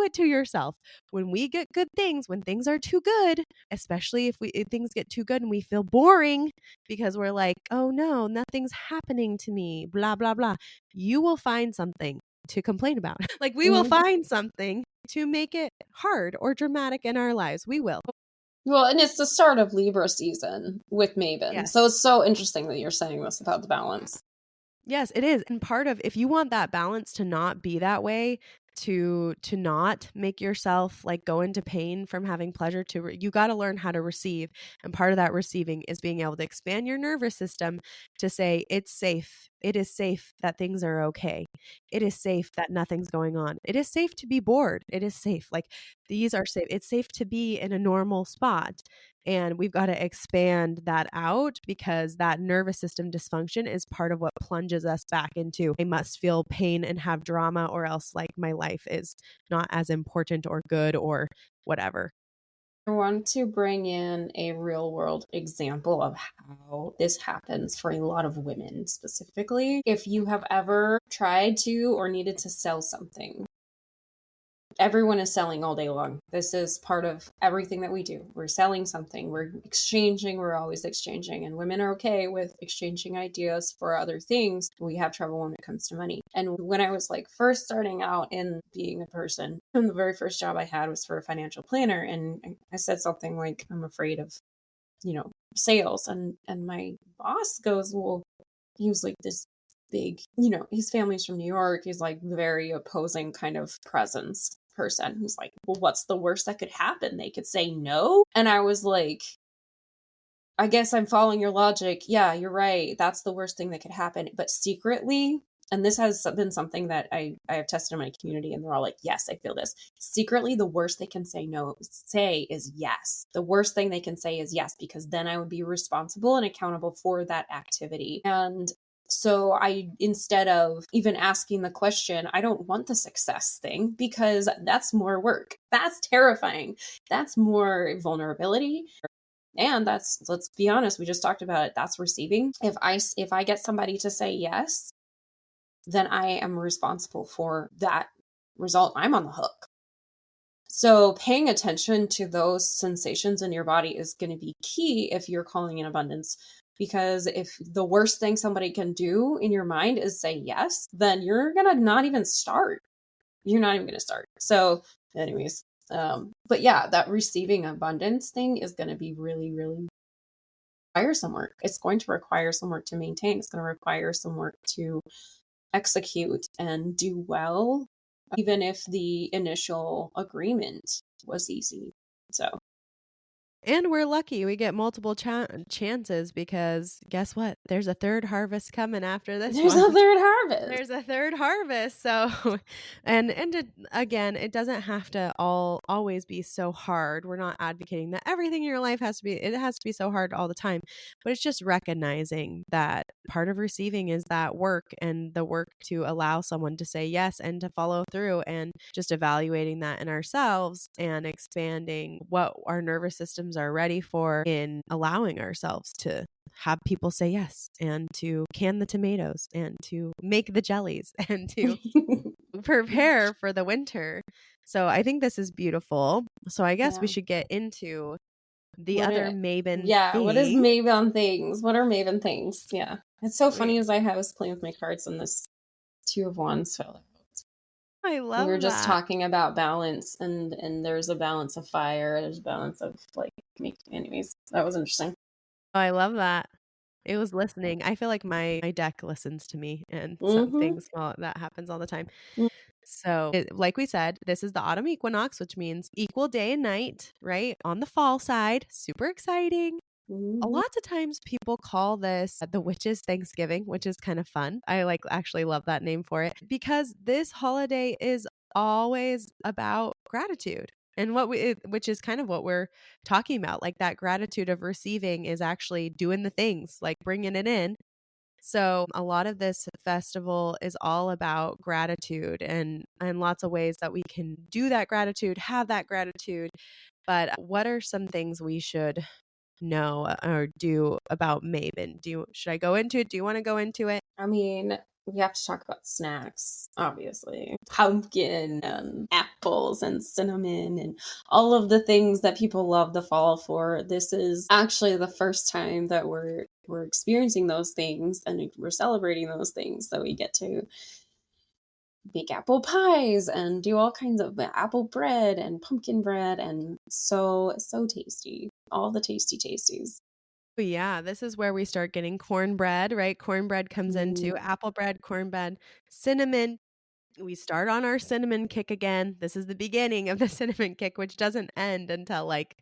S2: it to yourself. When we get good things, when things are too good, especially if things get too good and we feel boring because we're like, oh no, nothing's happening to me, blah, blah, blah. You will find something to complain about. Like we will find something to make it hard or dramatic in our lives. We will.
S1: Well, and it's the start of Libra season with Mabon.
S2: Yes.
S1: So it's so interesting that you're saying this about the balance.
S2: Yes, it is. And part of, if you want that balance to not be that way, to not make yourself like go into pain from having pleasure, you got to learn how to receive. And part of that receiving is being able to expand your nervous system to say it's safe. It is safe that things are okay. It is safe that nothing's going on. It is safe to be bored. It is safe. Like these are safe. It's safe to be in a normal spot. And we've got to expand that out because that nervous system dysfunction is part of what plunges us back into I must feel pain and have drama, or else like my life is not as important or good or whatever.
S1: I want to bring in a real world example of how this happens for a lot of women specifically. If you have ever tried to or needed to sell something, everyone is selling all day long. This is part of everything that we do. We're selling something, we're exchanging, we're always exchanging. And women are okay with exchanging ideas for other things. We have trouble when it comes to money. And when I was like first starting out in being a person, and the very first job I had was for a financial planner. And I said something like, I'm afraid of, sales. And my boss goes, well, he was like this big, his family's from New York. He's like very opposing kind of presence person who's like, well, what's the worst that could happen? They could say no. And I was like, I guess I'm following your logic. Yeah, you're right. That's the worst thing that could happen. But secretly, and this has been something that I have tested in my community, and they're all like, yes, I feel this. Secretly, the worst they can say is yes. The worst thing they can say is yes, because then I would be responsible and accountable for that activity. And so instead of even asking the question, I don't want the success thing because that's more work. That's terrifying. That's more vulnerability. And let's be honest, we just talked about it. That's receiving. If I get somebody to say yes, then I am responsible for that result. I'm on the hook. So paying attention to those sensations in your body is going to be key if you're calling in abundance. Because if the worst thing somebody can do in your mind is say yes, then you're going to not even start. You're not even going to start. So anyways, but yeah, that receiving abundance thing is going to be really, really require some work. It's going to require some work to maintain. It's going to require some work to execute and do well, even if the initial agreement was easy. So,
S2: and we're lucky we get multiple chances because guess what? There's a third harvest coming after this
S1: there's
S2: one.
S1: a third harvest.
S2: There's a third harvest. So, again, it doesn't have to always be so hard. We're not advocating that everything in your life has to be so hard all the time, but it's just recognizing that part of receiving is that work, and the work to allow someone to say yes and to follow through, and just evaluating that in ourselves and expanding what our nervous systems are ready for in allowing ourselves to have people say yes, and to can the tomatoes, and to make the jellies, and to prepare for the winter. So I think this is beautiful. So I guess we should get into the other Mabon thing.
S1: What is Mabon things? What are Mabon things? Yeah. It's so funny as I was playing with my cards and this Two of Wands fell out.
S2: I love
S1: we were just
S2: that.
S1: talking about balance, and there's a balance of fire, there's a balance of anyways, that was interesting.
S2: Oh, I love that. It was listening. I feel like my deck listens to me and some
S1: Mm-hmm.
S2: things, well, that happens all the time. So, like we said, this is the autumn equinox, which means equal day and night, right? On the fall side. Super exciting. A
S1: Mm-hmm.
S2: lot of times people call this the witches Thanksgiving, which is kind of fun. I like actually love that name for it because this holiday is always about gratitude. And which is kind of what we're talking about, like that gratitude of receiving is actually doing the things, like bringing it in. So a lot of this festival is all about gratitude and lots of ways that we can do that gratitude, have that gratitude. But what are some things we should know or do about Mabon? Should I go into it? Do you want to go into it?
S1: I mean, we have to talk about snacks, obviously. Pumpkin and apples and cinnamon and all of the things that people love the fall for. This is actually the first time that we're experiencing those things and we're celebrating those things. So we get to bake apple pies and do all kinds of apple bread and pumpkin bread and so tasty. All the tasty tasties.
S2: But yeah, this is where we start getting cornbread, right? Cornbread comes
S1: Mm.
S2: into apple bread, cornbread, cinnamon. We start on our cinnamon kick again. This is the beginning of the cinnamon kick, which doesn't end until like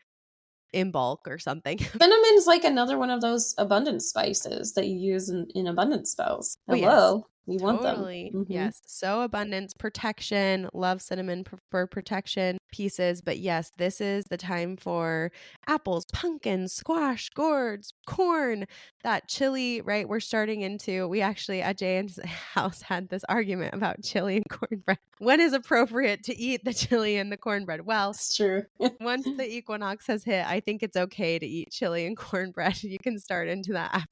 S2: in bulk or something.
S1: Cinnamon's like another one of those abundance spices that you use in abundance spells.
S2: Oh, yes.
S1: Hello, we want them.
S2: Totally.
S1: Mm-hmm.
S2: Yes. So abundance, protection, love cinnamon for protection pieces. But yes, this is the time for apples, pumpkins, squash, gourds, corn, that chili, right? We're starting into, we actually at Jane's house had this argument about chili and cornbread. When is appropriate to eat the chili and the cornbread? Well,
S1: It's true.
S2: once the equinox has hit, I think it's okay to eat chili and cornbread. You can start into that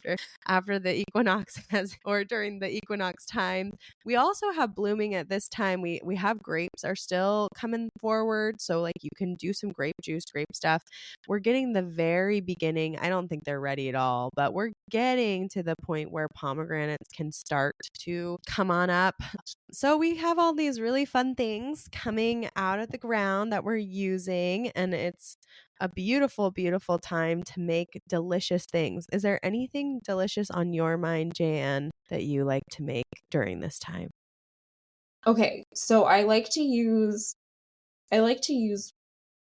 S2: after the equinox has or during the equinox time. We also have blooming at this time. We have grapes are still coming forward, so like you can do some grape juice, grape stuff. We're getting the very beginning. I don't think they're ready at all, but we're getting to the point where pomegranates can start to come on up. So we have all these really fun things coming out of the ground that we're using, and it's a beautiful, beautiful time to make delicious things. Is there anything delicious on your mind, Jan, that you like to make during this time?
S1: Okay, so I like to use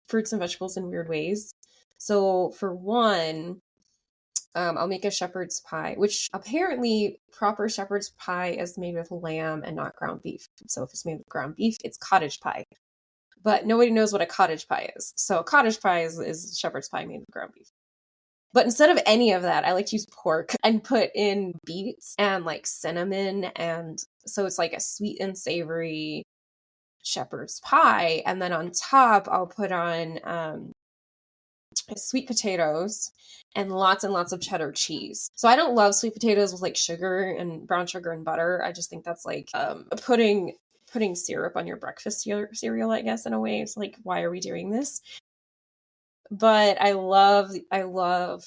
S1: fruits and vegetables in weird ways. So for one, I'll make a shepherd's pie, which apparently proper shepherd's pie is made with lamb and not ground beef. So if it's made with ground beef, it's cottage pie. But nobody knows what a cottage pie is. So cottage pie is shepherd's pie made with ground beef. But instead of any of that, I like to use pork and put in beets and like cinnamon. And so it's like a sweet and savory shepherd's pie. And then on top, I'll put on sweet potatoes and lots of cheddar cheese. So I don't love sweet potatoes with like sugar and brown sugar and butter. I just think that's like putting syrup on your breakfast cereal, I guess, in a way. It's like, why are we doing this? But I love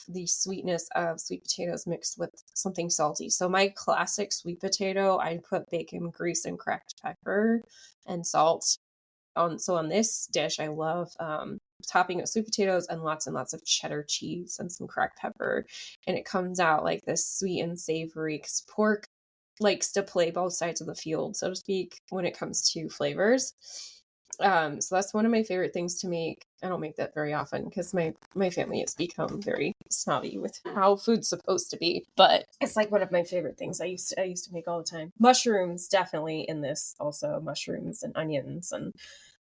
S1: the sweetness of sweet potatoes mixed with something salty. So my classic sweet potato, I put bacon grease and cracked pepper and salt on. So on this dish, I love topping it with sweet potatoes and lots of cheddar cheese and some cracked pepper, and it comes out like this sweet and savory. Because pork likes to play both sides of the field, so to speak, when it comes to flavors. So that's one of my favorite things to make. I don't make that very often because my family has become very snobby with how food's supposed to be. But it's like one of my favorite things. I used to make all the time. Mushrooms definitely in this also, mushrooms and onions and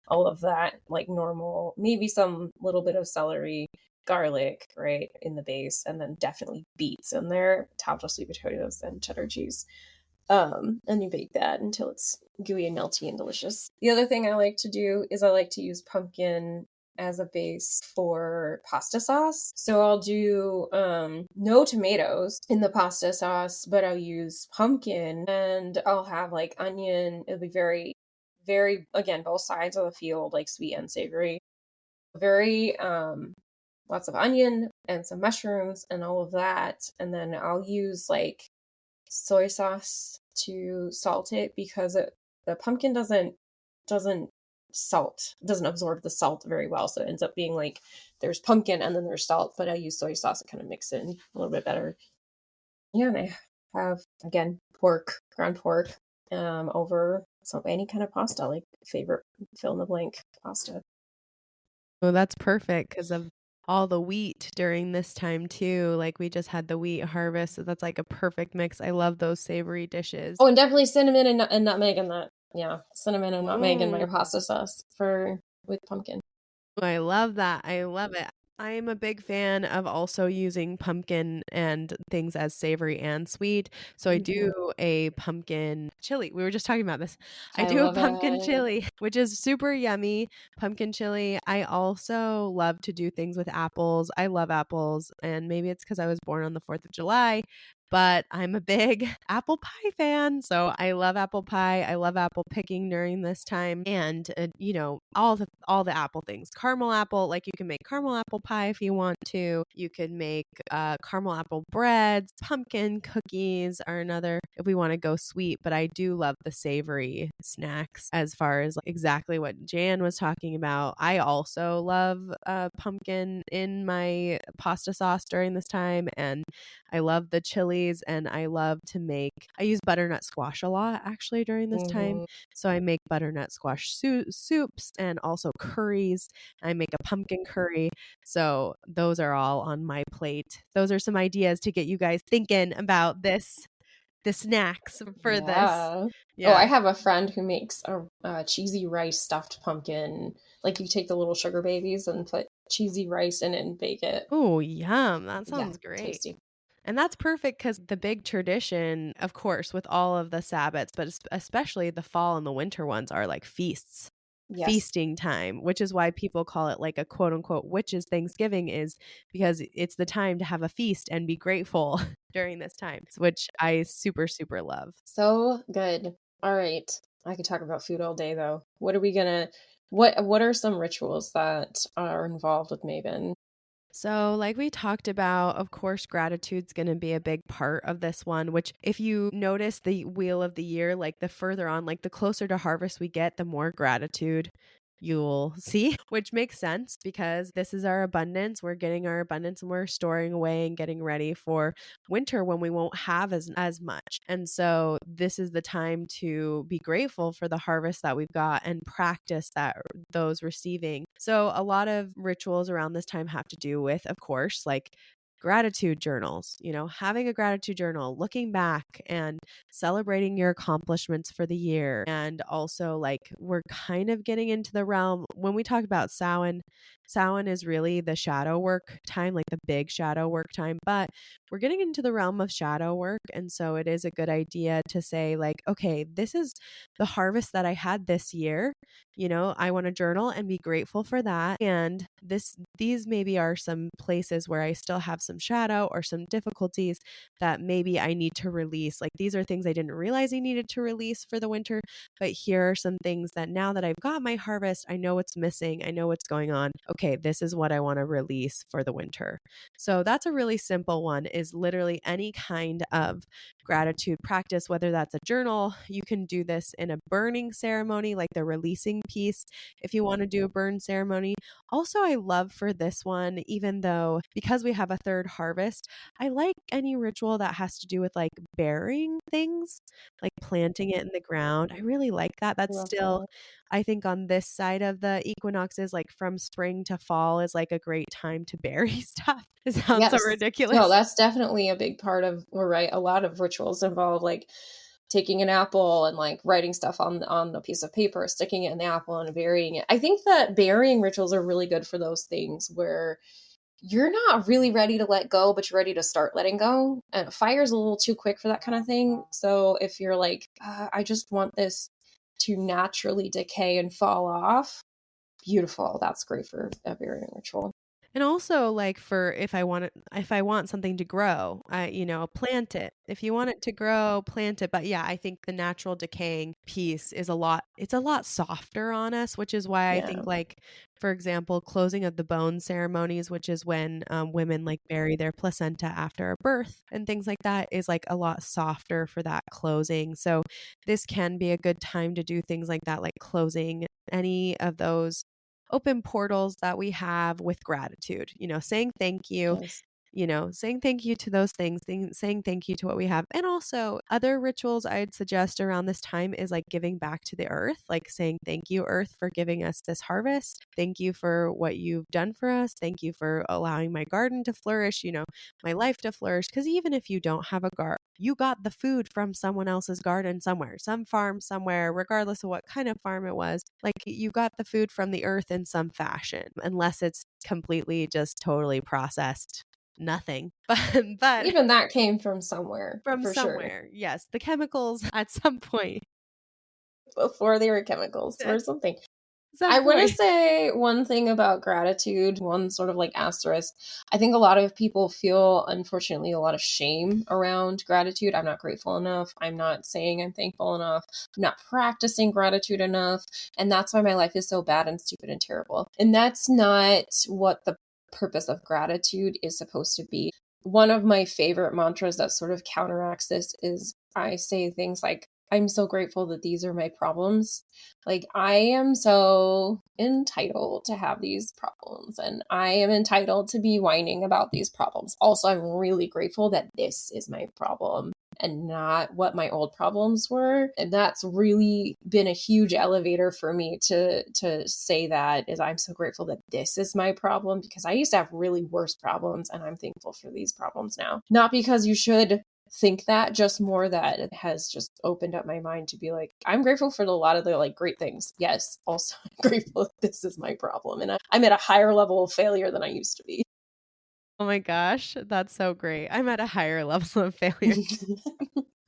S1: all of that, like normal, maybe some little bit of celery, garlic, right, in the base, and then definitely beets in there, topped with sweet potatoes and cheddar cheese. And you bake that until it's gooey and melty and delicious. The other thing I like to do is I like to use pumpkin as a base for pasta sauce. So I'll do no tomatoes in the pasta sauce, but I'll use pumpkin and I'll have like onion. It'll be very, very, again, both sides of the field, like sweet and savory. Very lots of onion and some mushrooms and all of that. And then I'll use like soy sauce to salt it because the pumpkin doesn't doesn't absorb the salt very well, so it ends up being like there's pumpkin and then there's salt, but I use soy sauce to kind of mix it in a little bit better. Yeah, and I have again pork, ground pork, over some any kind of pasta, like favorite fill in the blank pasta.
S2: Well, that's perfect because of all the wheat during this time too. Like we just had the wheat harvest, so that's like a perfect mix. I love those savory dishes.
S1: Oh, and definitely cinnamon and nutmeg in that. Yeah, cinnamon and nutmeg in
S2: Ooh.
S1: my pasta sauce for with pumpkin.
S2: I love that. I love it. I am a big fan of also using pumpkin and things as savory and sweet. So I
S1: Mhm.
S2: do a pumpkin chili. We were just talking about this. I
S1: I
S2: do a
S1: love
S2: pumpkin
S1: it.
S2: chili, which is super yummy. Pumpkin chili. I also love to do things with apples. I love apples, and maybe it's because I was born on the 4th of July, but I'm a big apple pie fan. So I love apple pie. I love apple picking during this time, and all the apple things. Caramel apple, like you can make caramel apple pie if you want to. You could make caramel apple breads. Pumpkin cookies are another if we want to go sweet. But I do love the savory snacks as far as like exactly what Jan was talking about. I also love pumpkin in my pasta sauce during this time, and I love the chilies, and I love to make. I use butternut squash a lot actually during this time.
S1: Hmm.
S2: So I make butternut squash soups and also curries. I make a pumpkin curry. So those are all on my plate. Those are some ideas to get you guys thinking about the snacks for this.
S1: Yeah. Oh, I
S2: Yeah.
S1: have a friend who makes a cheesy rice stuffed pumpkin. Like you take the little sugar babies and put cheesy rice in it and bake it.
S2: Oh, yum. That
S1: Yeah,
S2: sounds great.
S1: tasty.
S2: And that's perfect because the big tradition, of course, with all of the Sabbats, but especially the fall and the winter ones, are like feasts,
S1: Yes.
S2: feasting time, which is why people call it like a quote unquote witches' Thanksgiving, is because it's the time to have a feast and be grateful during this time, which I super, super love.
S1: So good. All right. I could talk about food all day though. What are we gonna what are some rituals that are involved with Mabon?
S2: So, like we talked about, of course, gratitude's going to be a big part of this one, which, if you notice the wheel of the year, like the further on, like the closer to harvest we get, the more gratitude you'll see, which makes sense because this is our abundance. We're getting our abundance and we're storing away and getting ready for winter when we won't have as much. And so this is the time to be grateful for the harvest that we've got and practice that those receiving. So a lot of rituals around this time have to do with, of course, like gratitude journals, having a gratitude journal, looking back and celebrating your accomplishments for the year. And also, like, we're kind of getting into the realm when we talk about Samhain is really the shadow work time, like the big shadow work time, but we're getting into the realm of shadow work. And so it is a good idea to say, like, okay, this is the harvest that I had this year. I want to journal and be grateful for that. And these maybe are some places where I still have some shadow or some difficulties that maybe I need to release. Like, these are things I didn't realize I needed to release for the winter, but here are some things that now that I've got my harvest, I know what's missing, I know what's going on. Okay, this is what I want to release for the winter. So that's a really simple one, is literally any kind of gratitude practice, whether that's a journal. You can do this in a burning ceremony, like the releasing piece, if you want to do a burn ceremony. Also, I love for this one, even though because we have a third harvest, I like any ritual that has to do with like burying things, like planting it in the ground. I really like that.
S1: I
S2: That's
S1: love
S2: still,
S1: that.
S2: I think, on this side of the equinoxes, like from spring to fall, is like a great time to bury stuff. It sounds so
S1: Yes. No,
S2: ridiculous.
S1: that's definitely a big part of we're right. A lot of rituals involve like taking an apple and like writing stuff on a piece of paper, sticking it in the apple and burying it. I think that burying rituals are really good for those things where you're not really ready to let go, but you're ready to start letting go. And fire's a little too quick for that kind of thing. So if you're like, I just want this to naturally decay and fall off, beautiful. That's great for a burying ritual.
S2: And also, like, for if I want something to grow, plant it. If you want it to grow, plant it. But yeah, I think the natural decaying piece is it's a lot softer on us, which is why I
S1: Yeah.
S2: think, like, for example, closing of the bone ceremonies, which is when women like bury their placenta after a birth and things like that, is like a lot softer for that closing. So this can be a good time to do things like that, like closing any of those open portals that we have with gratitude, saying thank you.
S1: Yes.
S2: saying thank you to those things, saying thank you to what we have. And also other rituals I'd suggest around this time is like giving back to the earth, like saying thank you, earth, for giving us this harvest. Thank you for what you've done for us. Thank you for allowing my garden to flourish, my life to flourish. Because even if you don't have a garden, you got the food from someone else's garden somewhere, some farm somewhere, regardless of what kind of farm it was. Like you got the food from the earth in some fashion, unless it's completely just totally processed nothing. But
S1: Even that came from somewhere,
S2: from
S1: for sure.
S2: somewhere. Yes, the chemicals at some point.
S1: Before they were chemicals or
S2: At
S1: something.
S2: some
S1: I want to
S2: point.
S1: say one thing about gratitude, one sort of like asterisk. I think a lot of people feel, unfortunately, a lot of shame around gratitude. I'm not grateful enough. I'm not saying I'm thankful enough. I'm not practicing gratitude enough. And that's why my life is so bad and stupid and terrible. And that's not what the purpose of gratitude is supposed to be. One of my favorite mantras that sort of counteracts this is I say things like, I'm so grateful that these are my problems. Like, I am so entitled to have these problems, and I am entitled to be whining about these problems. Also, I'm really grateful that this is my problem and not what my old problems were. And that's really been a huge elevator for me to say that is I'm so grateful that this is my problem, because I used to have really worse problems and I'm thankful for these problems now. Not because you should think that, just more that it has just opened up my mind to be like, I'm grateful for a lot of the like great things. Yes, also I'm grateful that this is my problem and I'm at a higher level of failure than I used to be.
S2: Oh my gosh, that's so great. I'm at a higher level of failure.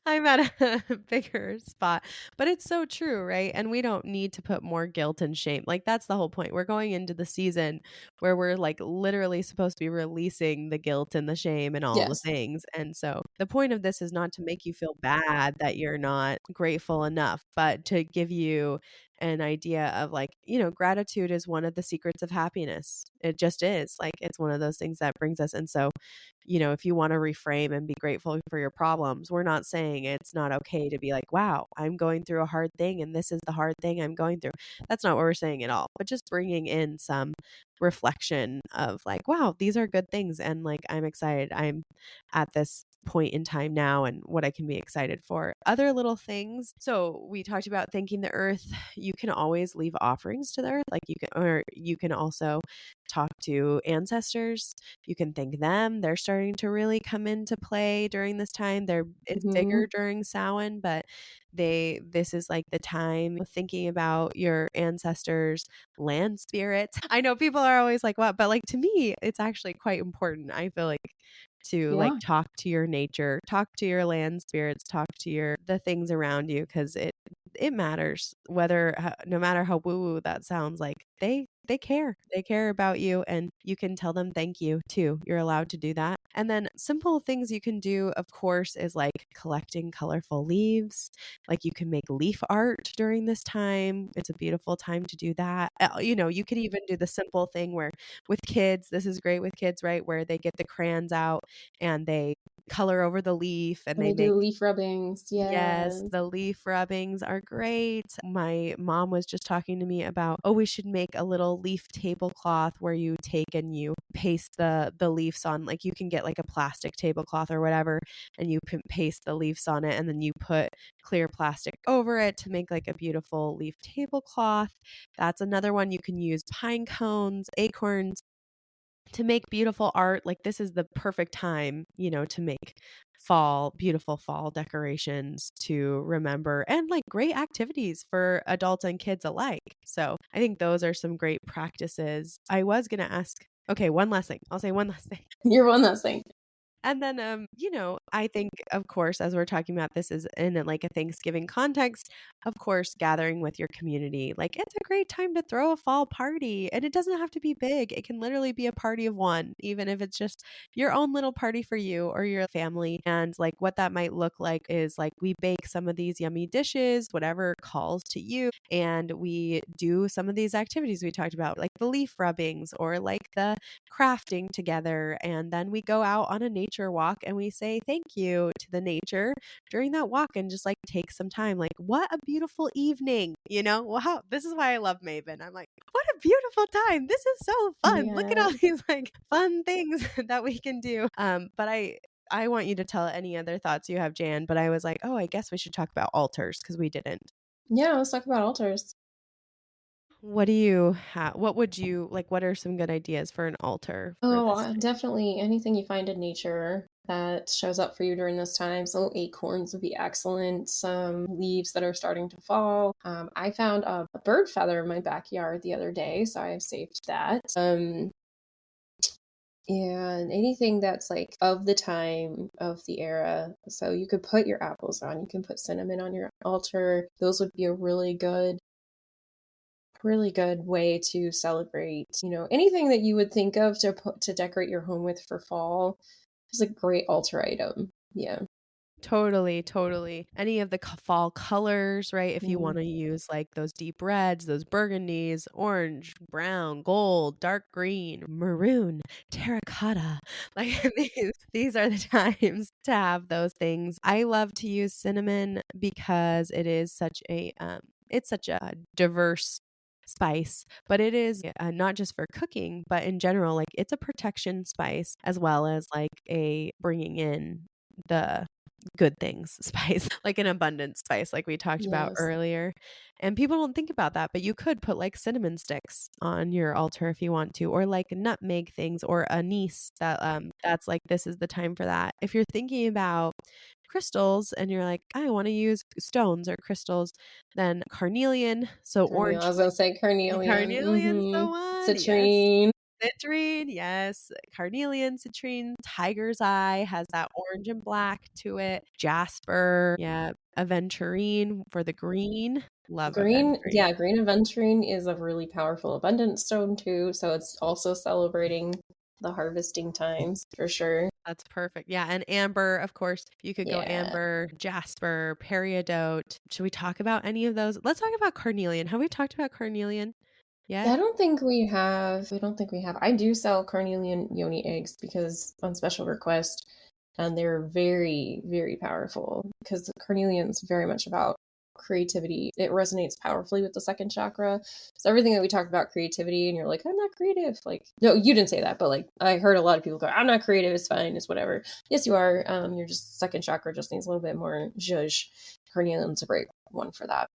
S2: I'm at a bigger spot. But it's so true, right? And we don't need to put more guilt and shame. Like that's the whole point. We're going into the season where we're like literally supposed to be releasing the guilt and the shame and all the
S1: Yes.
S2: things. And so the point of this is not to make you feel bad that you're not grateful enough, but to give you an idea of like, gratitude is one of the secrets of happiness. It just is. Like it's one of those things that brings us. And so if you want to reframe and be grateful for your problems, we're not saying it's not okay to be like, wow, I'm going through a hard thing and this is the hard thing I'm going through. That's not what we're saying at all, but just bringing in some reflection of like, wow, these are good things. And like, I'm excited. I'm at this point in time now and what I can be excited for. Other little things. So we talked about thanking the earth. You can always leave offerings to the earth. Like you can also talk to ancestors. You can thank them. They're starting to really come into play during this time. It's
S1: Mm-hmm.
S2: bigger during Samhain, but this is like the time thinking about your ancestors, land spirits. I know people are always like, what? But like to me, it's actually quite important. I feel like to like
S1: Yeah.
S2: talk to your nature, talk to your land spirits, talk to the things around you, because it matters no matter how woo woo that sounds. Like they care about you, and you can tell them thank you too. You're allowed to do that. And then simple things you can do, of course, is like collecting colorful leaves. Like you can make leaf art during this time. It's a beautiful time to do that. You could even do the simple thing where with kids, this is great with kids, right? Where they get the crayons out and they color over the leaf and
S1: And
S2: they
S1: they do
S2: make.
S1: leaf rubbings.
S2: Yes,
S1: Yes.
S2: the leaf rubbings are great. My mom was just talking to me about, oh, we should make a little leaf tablecloth where you take and you paste the leaves on. Like you can get like a plastic tablecloth or whatever, and you paste the leaves on it, and then you put clear plastic over it to make like a beautiful leaf tablecloth. That's another one. You can use pine cones, acorns to make beautiful art. Like this is the perfect time, to make beautiful fall decorations to remember, and like great activities for adults and kids alike. So I think those are some great practices. I was going to ask, okay, one last thing. I'll say one last thing.
S1: You're one last thing.
S2: And then, I think, of course, as we're talking about this is in like a Thanksgiving context, of course, gathering with your community. Like it's a great time to throw a fall party, and it doesn't have to be big. It can literally be a party of one, even if it's just your own little party for you or your family. And like what that might look like is like we bake some of these yummy dishes, whatever calls to you, and we do some of these activities we talked about, like the leaf rubbings or like the crafting together. And then we go out on a nature nature walk and we say thank you to the nature during that walk and just like take some time. Like, what a beautiful evening, you know? Wow, this is why I love Mabon. I'm like, what a beautiful time. This is so fun. Look at
S1: Yeah.
S2: all these like fun things that we can do. But I want you to tell any other thoughts you have, Jan, but I was like, oh, I guess we should talk about altars because we didn't.
S1: Yeah, let's talk about altars.
S2: What do you have? What would you like? What are some good ideas for an altar for
S1: Oh,
S2: this?
S1: definitely anything you find in nature that shows up for you during this time. So acorns would be excellent. Some leaves that are starting to fall. I found a bird feather in my backyard the other day, so I've saved that. And anything that's like of the time of the era. So you could put your apples on. You can put cinnamon on your altar. Those would be a really good way to celebrate, anything that you would think of to decorate your home with for fall is a great altar item. Yeah.
S2: Totally, totally. Any of the fall colors, right? If you
S1: Mm.
S2: want to use like those deep reds, those burgundies, orange, brown, gold, dark green, maroon, terracotta. Like these are the times to have those things. I love to use cinnamon because it is such a it's such a diverse spice, but it is not just for cooking, but in general, like it's a protection spice as well as like a bringing in the good things spice, like an abundant spice, like we talked about
S1: Yes.
S2: earlier. And people don't think about that, but you could put like cinnamon sticks on your altar if you want to, or like nutmeg things, or anise that's like this is the time for that. If you're thinking about crystals and you're like, I want to use stones or crystals, then carnelian, so
S1: Carnelian. I
S2: orange
S1: was gonna say carnelian.
S2: carnelian's the one. Yes.
S1: Citrine.
S2: Citrine, yes. Carnelian, citrine, tiger's eye has that orange and black to it. Jasper, yeah. Aventurine for the green. Love
S1: Green,
S2: aventurine.
S1: yeah, green aventurine is a really powerful abundance stone too. So it's also celebrating the harvesting times for sure.
S2: That's perfect. Yeah, and amber, of course. You could go
S1: Yeah.
S2: amber, jasper, peridot. Should we talk about any of those? Let's talk about carnelian. Have we talked about carnelian
S1: Yeah,
S2: yet?
S1: I don't think we have. I don't think we have. I do sell carnelian yoni eggs because on special request, and they're very, very powerful because the carnelian's very much about creativity. It resonates powerfully with the second chakra. So everything that we talked about creativity, and you're like, I'm not creative. Like, no, you didn't say that, but like I heard a lot of people go, I'm not creative. It's fine. It's whatever. Yes, you are. Your just second chakra just needs a little bit more zhuzh. Carnelian's a great one for that.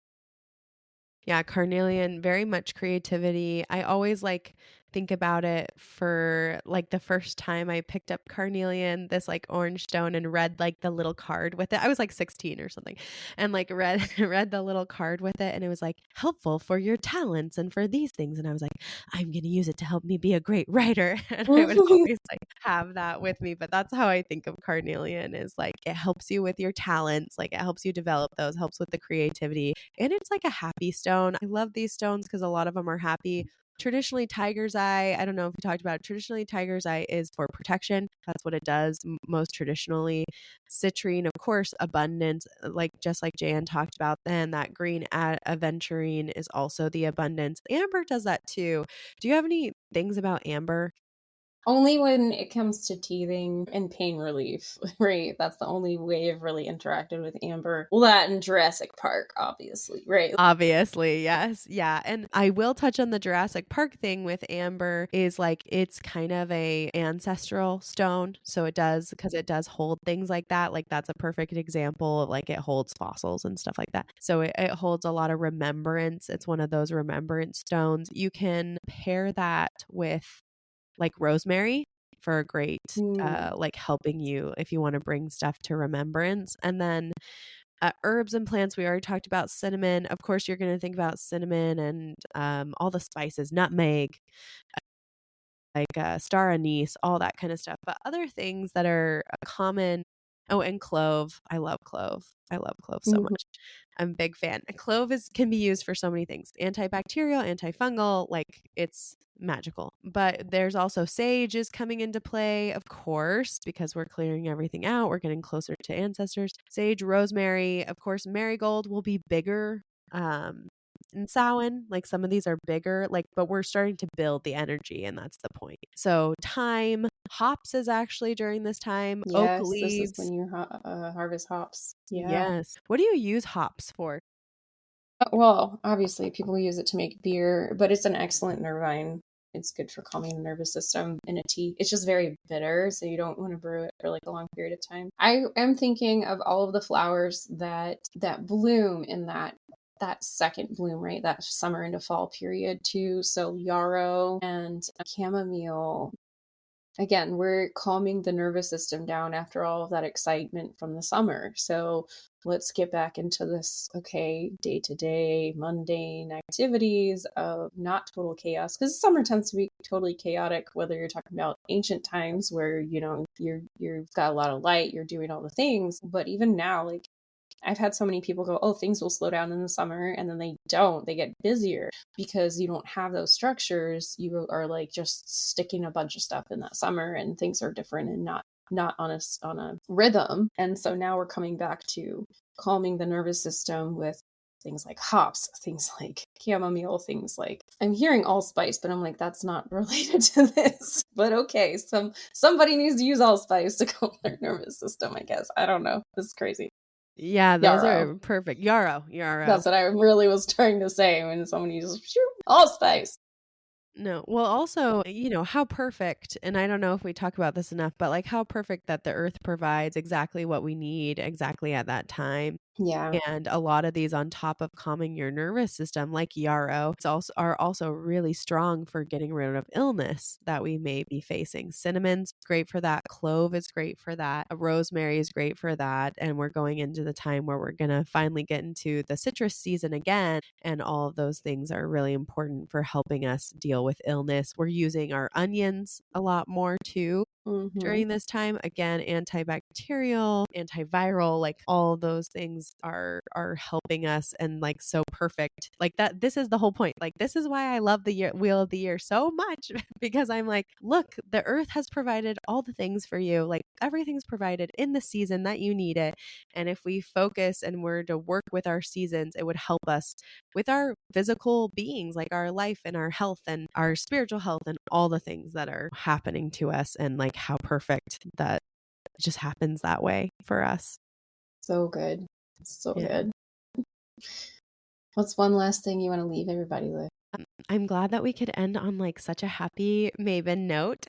S2: Yeah, carnelian, very much creativity. I always like think about it for like the first time I picked up carnelian, this like orange stone, and read like the little card with it. I was like 16 or something, and like read read the little card with it, and it was like helpful for your talents and for these things. And I was like, I'm gonna use it to help me be a great writer. And I would always like have that with me. But that's how I think of carnelian, is like it helps you with your talents, like it helps you develop those, helps with the creativity. And it's like a happy stone. I love these stones because a lot of them are happy. Traditionally, tiger's eye, I don't know if we talked about it. Traditionally, tiger's eye is for protection. That's what it does most traditionally. Citrine, of course, abundance, like just like Jan talked about. Then that green aventurine is also the abundance. Amber does that too. Do you have any things about amber?
S1: Only when it comes to teething and pain relief, right? That's the only way I've really interacted with Amber. Well, that and Jurassic Park, obviously, right?
S2: Obviously, yes. Yeah. And I will touch on the Jurassic Park thing with amber, is like it's kind of a ancestral stone. So it does, because it does hold things like that. Like that's a perfect example of like it holds fossils and stuff like that. So it holds a lot of remembrance. It's one of those remembrance stones. You can pair that with like rosemary for a great
S1: Mm.
S2: like helping you if you want to bring stuff to remembrance. And then herbs and plants, we already talked about cinnamon. Of course, you're going to think about cinnamon and all the spices, nutmeg, like star anise, all that kind of stuff. But other things that are common. Oh, and clove. I love clove. I love clove so
S1: Mhm.
S2: much. I'm a big fan. Clove can be used for so many things. Antibacterial, antifungal, like it's magical. But there's also sage is coming into play, of course, because we're clearing everything out. We're getting closer to ancestors. Sage, rosemary, of course, marigold will be bigger. in Samhain. Like some of these are bigger, like, but we're starting to build the energy, and that's the point. So thyme, hops is actually during this time. Oak
S1: Yes, this is when
S2: leaves.
S1: you harvest hops. Yeah.
S2: Yes. What do you use hops for?
S1: Well, obviously, people use it to make beer, but it's an excellent nervine. It's good for calming the nervous system in a tea. It's just very bitter, so you don't want to brew it for like a long period of time. I am thinking of all of the flowers that bloom in that second bloom, right? That summer into fall period too. So yarrow and chamomile. Again, we're calming the nervous system down after all of that excitement from the summer. So let's get back into this, okay, day to day, mundane activities of not total chaos. Because summer tends to be totally chaotic, whether you're talking about ancient times where, you've got a lot of light, you're doing all the things. But even now, like, I've had so many people go, oh, things will slow down in the summer, and then they don't. They get busier because you don't have those structures. You are like just sticking a bunch of stuff in that summer, and things are different and not on a rhythm. And so now we're coming back to calming the nervous system with things like hops, things like chamomile, things like, I'm hearing allspice, but I'm like, that's not related to this. But okay, somebody needs to use allspice to calm their nervous system, I guess. I don't know. This is crazy.
S2: Yeah, those
S1: Yarrow.
S2: are perfect. Yarrow.
S1: That's what I really was trying to say when someone uses allspice.
S2: No. Well, also, how perfect, and I don't know if we talk about this enough, but like how perfect that the earth provides exactly what we need exactly at that time.
S1: Yeah.
S2: And a lot of these on top of calming your nervous system, like yarrow, are also really strong for getting rid of illness that we may be facing. Cinnamon's great for that. Clove is great for that. Rosemary is great for that. And we're going into the time where we're going to finally get into the citrus season again. And all of those things are really important for helping us deal with illness. We're using our onions a lot more too during this time. Again, antibacterial, antiviral, like all those things are helping us, and like so perfect. Like that, this is the whole point. Like this is why I love the wheel of the year so much, because I'm like, look, the earth has provided all the things for you. Like everything's provided in the season that you need it. And if we focus and were to work with our seasons, it would help us with our physical beings, like our life and our health and our spiritual health and all the things that are happening to us, and like how perfect that just happens that way for us.
S1: So good. So
S2: Yeah.
S1: good. What's one last thing you want to leave everybody with?
S2: I'm glad that we could end on like such a happy Mabon note.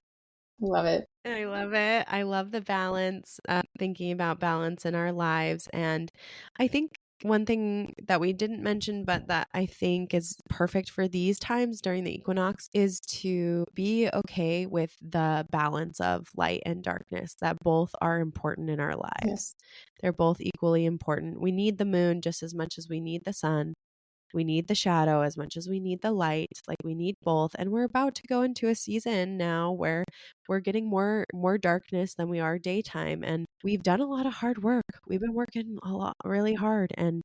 S1: Love it.
S2: I love it. I love the balance, thinking about balance in our lives. And I think one thing that we didn't mention, but that I think is perfect for these times during the equinox, is to be okay with the balance of light and darkness, that both are important in our lives.
S1: Yes.
S2: They're both equally important. We need the moon just as much as we need the sun. We need the shadow as much as we need the light. Like we need both. And we're about to go into a season now where we're getting more darkness than we are daytime. And we've done a lot of hard work. We've been working a lot really hard. And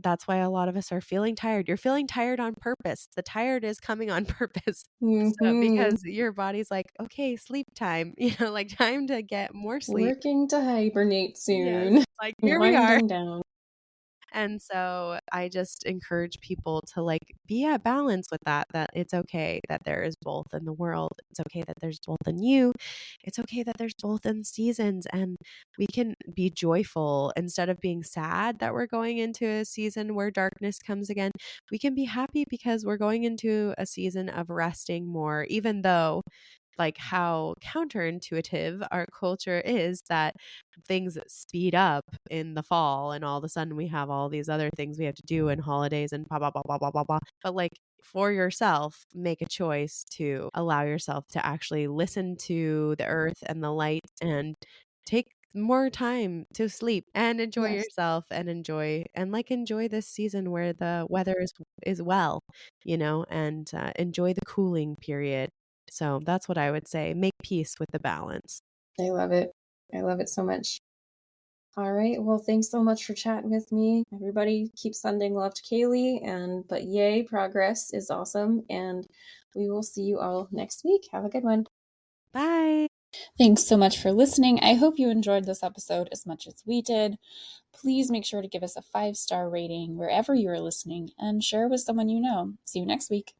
S2: that's why a lot of us are feeling tired. You're feeling tired on purpose. The tired is coming on purpose. Because your body's like, okay, sleep time, like time to get more sleep.
S1: Working to hibernate soon.
S2: Yes, like here we are.
S1: Winding down.
S2: And so I just encourage people to like be at balance with that it's okay that there is both in the world. It's okay that there's both in you. It's okay that there's both in seasons, and we can be joyful instead of being sad that we're going into a season where darkness comes again. We can be happy because we're going into a season of resting more, even though like how counterintuitive our culture is, that things speed up in the fall and all of a sudden we have all these other things we have to do and holidays and blah blah blah blah blah blah blah. But like for yourself, make a choice to allow yourself to actually listen to the earth and the light, and take more time to sleep and enjoy yourself, and enjoy this season where the weather is well, and enjoy the cooling period. So that's what I would say. Make peace with the balance.
S1: I love it. I love it so much. All right. Well, thanks so much for chatting with me. Everybody keep sending love to Kayelee, but yay, progress is awesome. And we will see you all next week. Have a good one.
S2: Bye.
S3: Thanks so much for listening. I hope you enjoyed this episode as much as we did. Please make sure to give us a 5-star rating wherever you are listening and share with someone you know. See you next week.